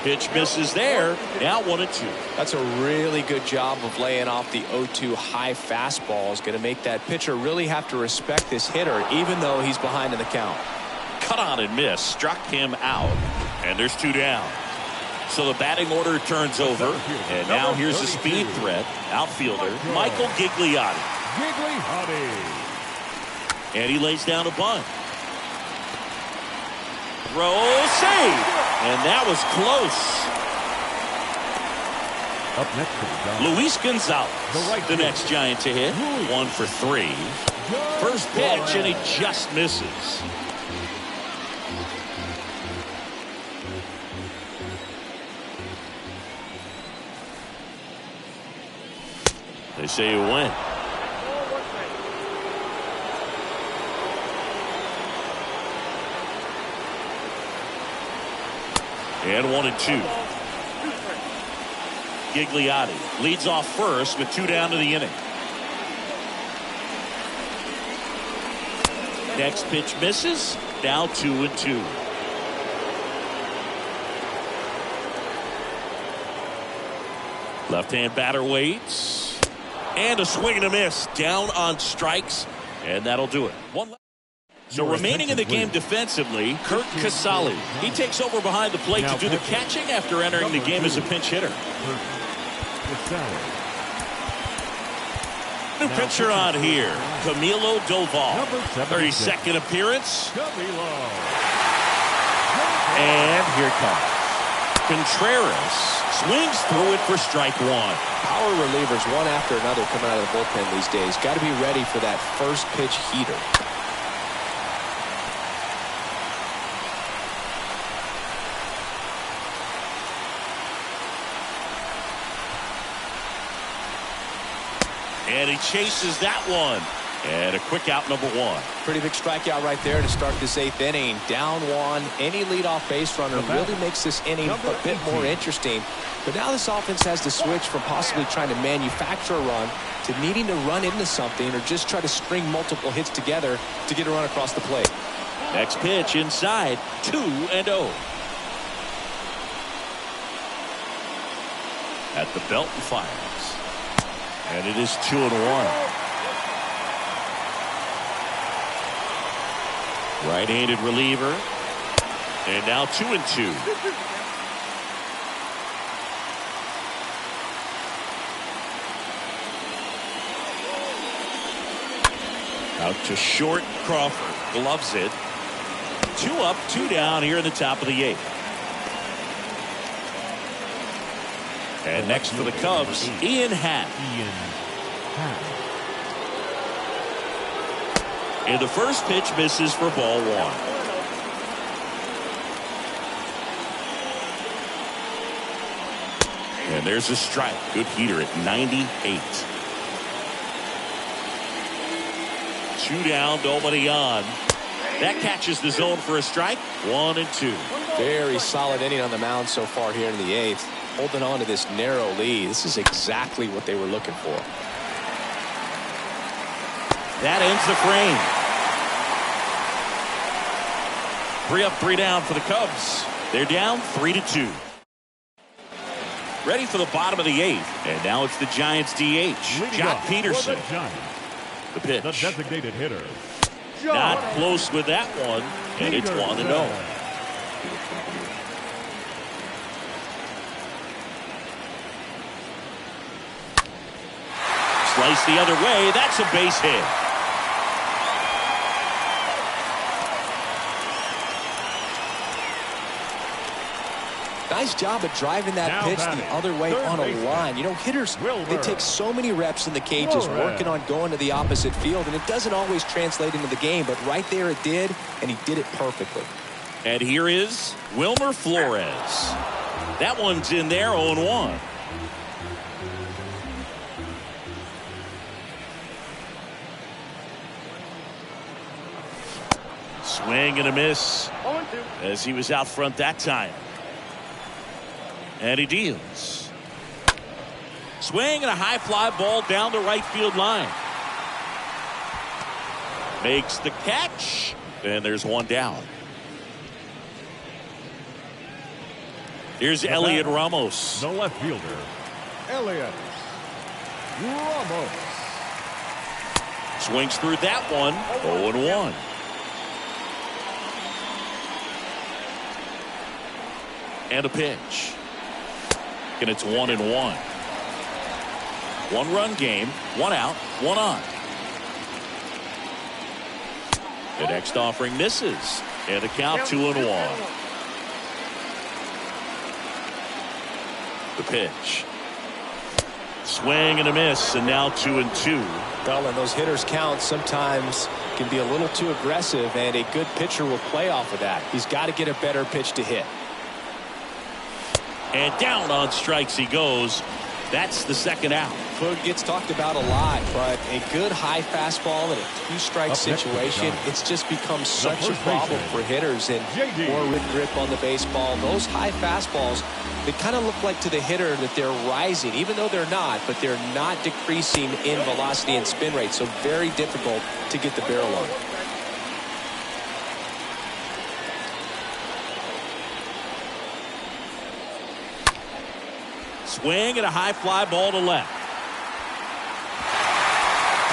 Pitch misses there. Now 1-2.
That's a really good job of laying off the 0-2 high fastball. Is going to make that pitcher really have to respect this hitter, even though he's behind in the count.
Cut on and miss. Struck him out. And there's 2 down. So the batting order turns over. And now here's the speed threat. Outfielder Michael Gigliotti. And he lays down a bunt. Throw, save. And that was close.
Up next to the Giants,
Luis Gonzalez, the next Giant to hit. 1 for 3. First pitch, and he just misses. They say you win. And 1-2. Gigliotti leads off first with 2 down to the inning. Next pitch misses. Now 2-2. Left-hand batter waits. And a swing and a miss. Down on strikes. And that'll do it. So remaining in the game defensively, Kurt Casale. He takes over behind the plate to do the catching after entering the game as a pinch hitter. New pitcher on here, Camilo Doval. 32nd appearance. And here it comes. Contreras swings through it for strike 1.
Power relievers one after another coming out of the bullpen these days. Got to be ready for that first pitch heater.
And he chases that one. And a quick out, number 1.
Pretty big strikeout right there to start this 8th inning. Down 1. Any leadoff base runner really makes this inning a bit more interesting. But now this offense has to switch from possibly trying to manufacture a run to needing to run into something or just try to string multiple hits together to get a run across the plate.
Next pitch inside, 2-0. At the belt and fires. And it is 2-1. Right-handed reliever. And now 2-2. Out to short. Crawford gloves it. 2 up, 2 down here in the top of the 8th. And next for the Cubs, Ian Happ. And the first pitch misses for ball 1. And there's a strike. Good heater at 98. 2 down, nobody on. That catches the zone for a strike. 1-2.
Very solid inning on the mound so far here in the 8th. Holding on to this narrow lead. This is exactly what they were looking for.
That ends the frame. 3 up, 3 down for the Cubs. They're down 3-2. Ready for the bottom of the 8th. And now it's the Giants DH, Jock Peterson. The pitch.
The designated hitter.
Not close with that one. And it's 1-0. Slice the other way. That's a base hit.
Nice job of driving that pitch the other way on a line. You know, hitters, they take so many reps in the cages working on going to the opposite field, and it doesn't always translate into the game, but right there it did, and he did it perfectly.
And here is Wilmer Flores. That one's in there, 0-1. Swing and a miss as he was out front that time. And he deals. Swing and a high fly ball down the right field line. Makes the catch. And there's 1 down. Here's Elliot Ramos.
The left fielder, Elliot Ramos.
Swings through that one. 0-1. And a pitch. And it's 1-1. One-run game, one out, one on. The next offering misses. And a count 2-1. The pitch. Swing and a miss, and now 2-2.
Well, and those hitters count sometimes can be a little too aggressive, and a good pitcher will play off of that. He's got to get a better pitch to hit.
And down on strikes he goes. That's the second out.
Foot gets talked about a lot, but a good high fastball in a two-strike situation, it's just become such a problem for hitters, and more grip on the baseball. Those high fastballs, they kind of look like to the hitter that they're rising, even though they're not, but they're not decreasing in velocity and spin rate, so very difficult to get the barrel on.
Swing and a high fly ball to left.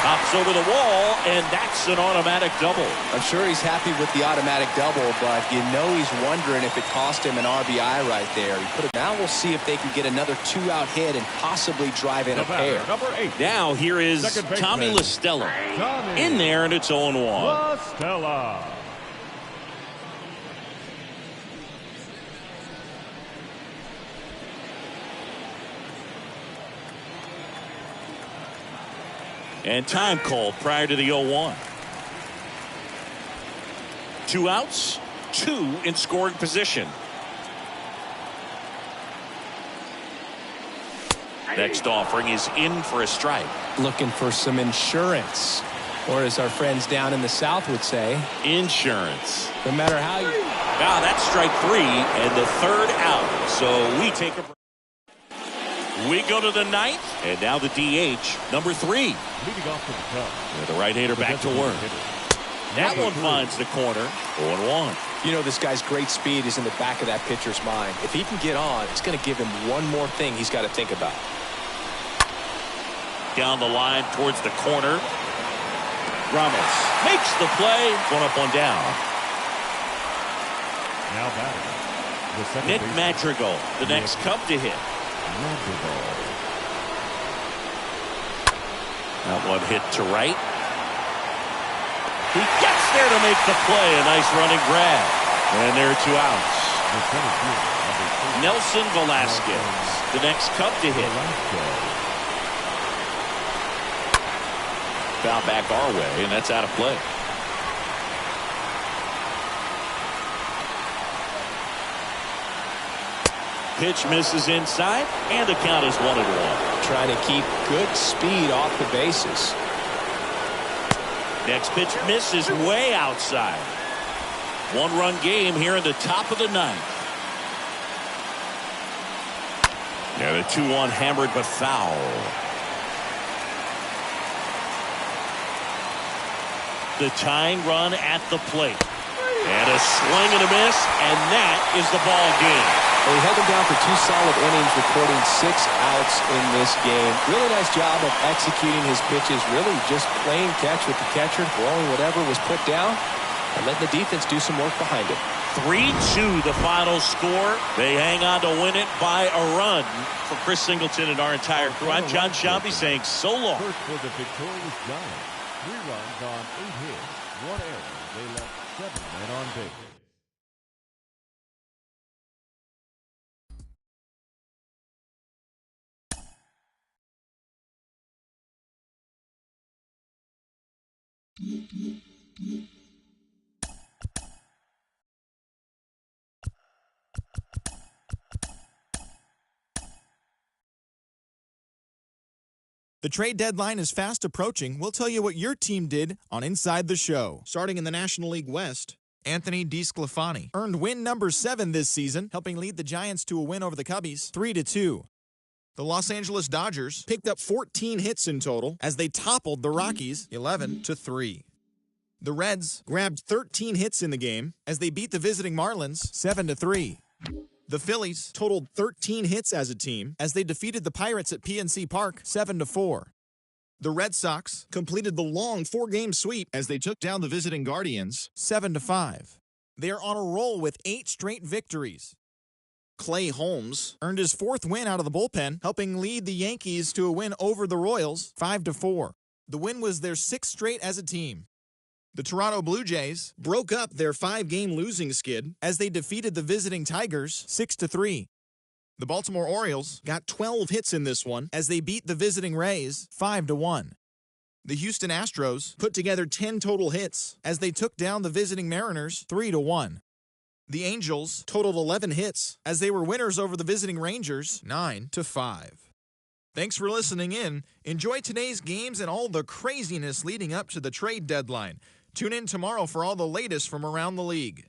Pops over the wall, and that's an automatic double.
I'm sure he's happy with the automatic double, but you know he's wondering if it cost him an RBI right there. Now we'll see if they can get another two-out hit and possibly drive in a pair.
Number 8.
Now here is Tommy La Stella. In there, and it's 0-1.
La Stella.
And time called prior to the 0-1. 2 outs, 2 in scoring position. Next offering is in for a strike.
Looking for some insurance, or as our friends down in the South would say,
insurance.
No matter how you...
Wow, that's strike 3 and the third out. So we take a break. We go to the 9th, and now the DH, number 3.
Leading off to the top.
With the right-hander back to work. That one finds the corner. 0-1.
You know, this guy's great speed is in the back of that pitcher's mind. If he can get on, it's going to give him one more thing he's got to think about.
Down the line towards the corner. Ramos makes the play. 1 up, 1 down.
Now batting. The second
Nick
baseman.
Madrigal, the next Cub to hit. That one hit to right. He gets there to make the play. A nice running grab. And there are 2 outs. Nelson Velasquez, the next Cub to hit. Foul back our way, and that's out of play. Pitch misses inside, and the count is 1-1.
Trying to keep good speed off the bases.
Next pitch misses way outside. 1-run game here in the top of the 9th. Now the 2-1 hammered but foul. The tying run at the plate. And a swing and a miss, and that is the ball game.
Well, he held him down for 2 solid innings, recording 6 outs in this game. Really nice job of executing his pitches, really just playing catch with the catcher, throwing whatever was put down, and letting the defense do some work behind it.
3-2 the final score. They hang on to win it by a run. For Chris Singleton and our entire crew, I'm John Shambi saying so long.
First for the victorious Giants. 3 runs on 8 hits. 1 error. They left 7 men on base.
The trade deadline is fast approaching. We'll tell you what your team did on Inside the Show. Starting in the National League West, Anthony DeSclafani earned win number 7 this season, helping lead the Giants to a win over the Cubbies, 3-2. The Los Angeles Dodgers picked up 14 hits in total as they toppled the Rockies, 11-3. The Reds grabbed 13 hits in the game as they beat the visiting Marlins, 7-3. The Phillies totaled 13 hits as a team as they defeated the Pirates at PNC Park 7-4. The Red Sox completed the long 4-game sweep as they took down the visiting Guardians 7-5. They are on a roll with 8 straight victories. Clay Holmes earned his 4th win out of the bullpen, helping lead the Yankees to a win over the Royals 5-4. The win was their 6th straight as a team. The Toronto Blue Jays broke up their 5-game losing skid as they defeated the visiting Tigers 6-3. The Baltimore Orioles got 12 hits in this one as they beat the visiting Rays 5-1. The Houston Astros put together 10 total hits as they took down the visiting Mariners 3-1. The Angels totaled 11 hits as they were winners over the visiting Rangers 9-5. Thanks for listening in. Enjoy today's games and all the craziness leading up to the trade deadline. Tune in tomorrow for all the latest from around the league.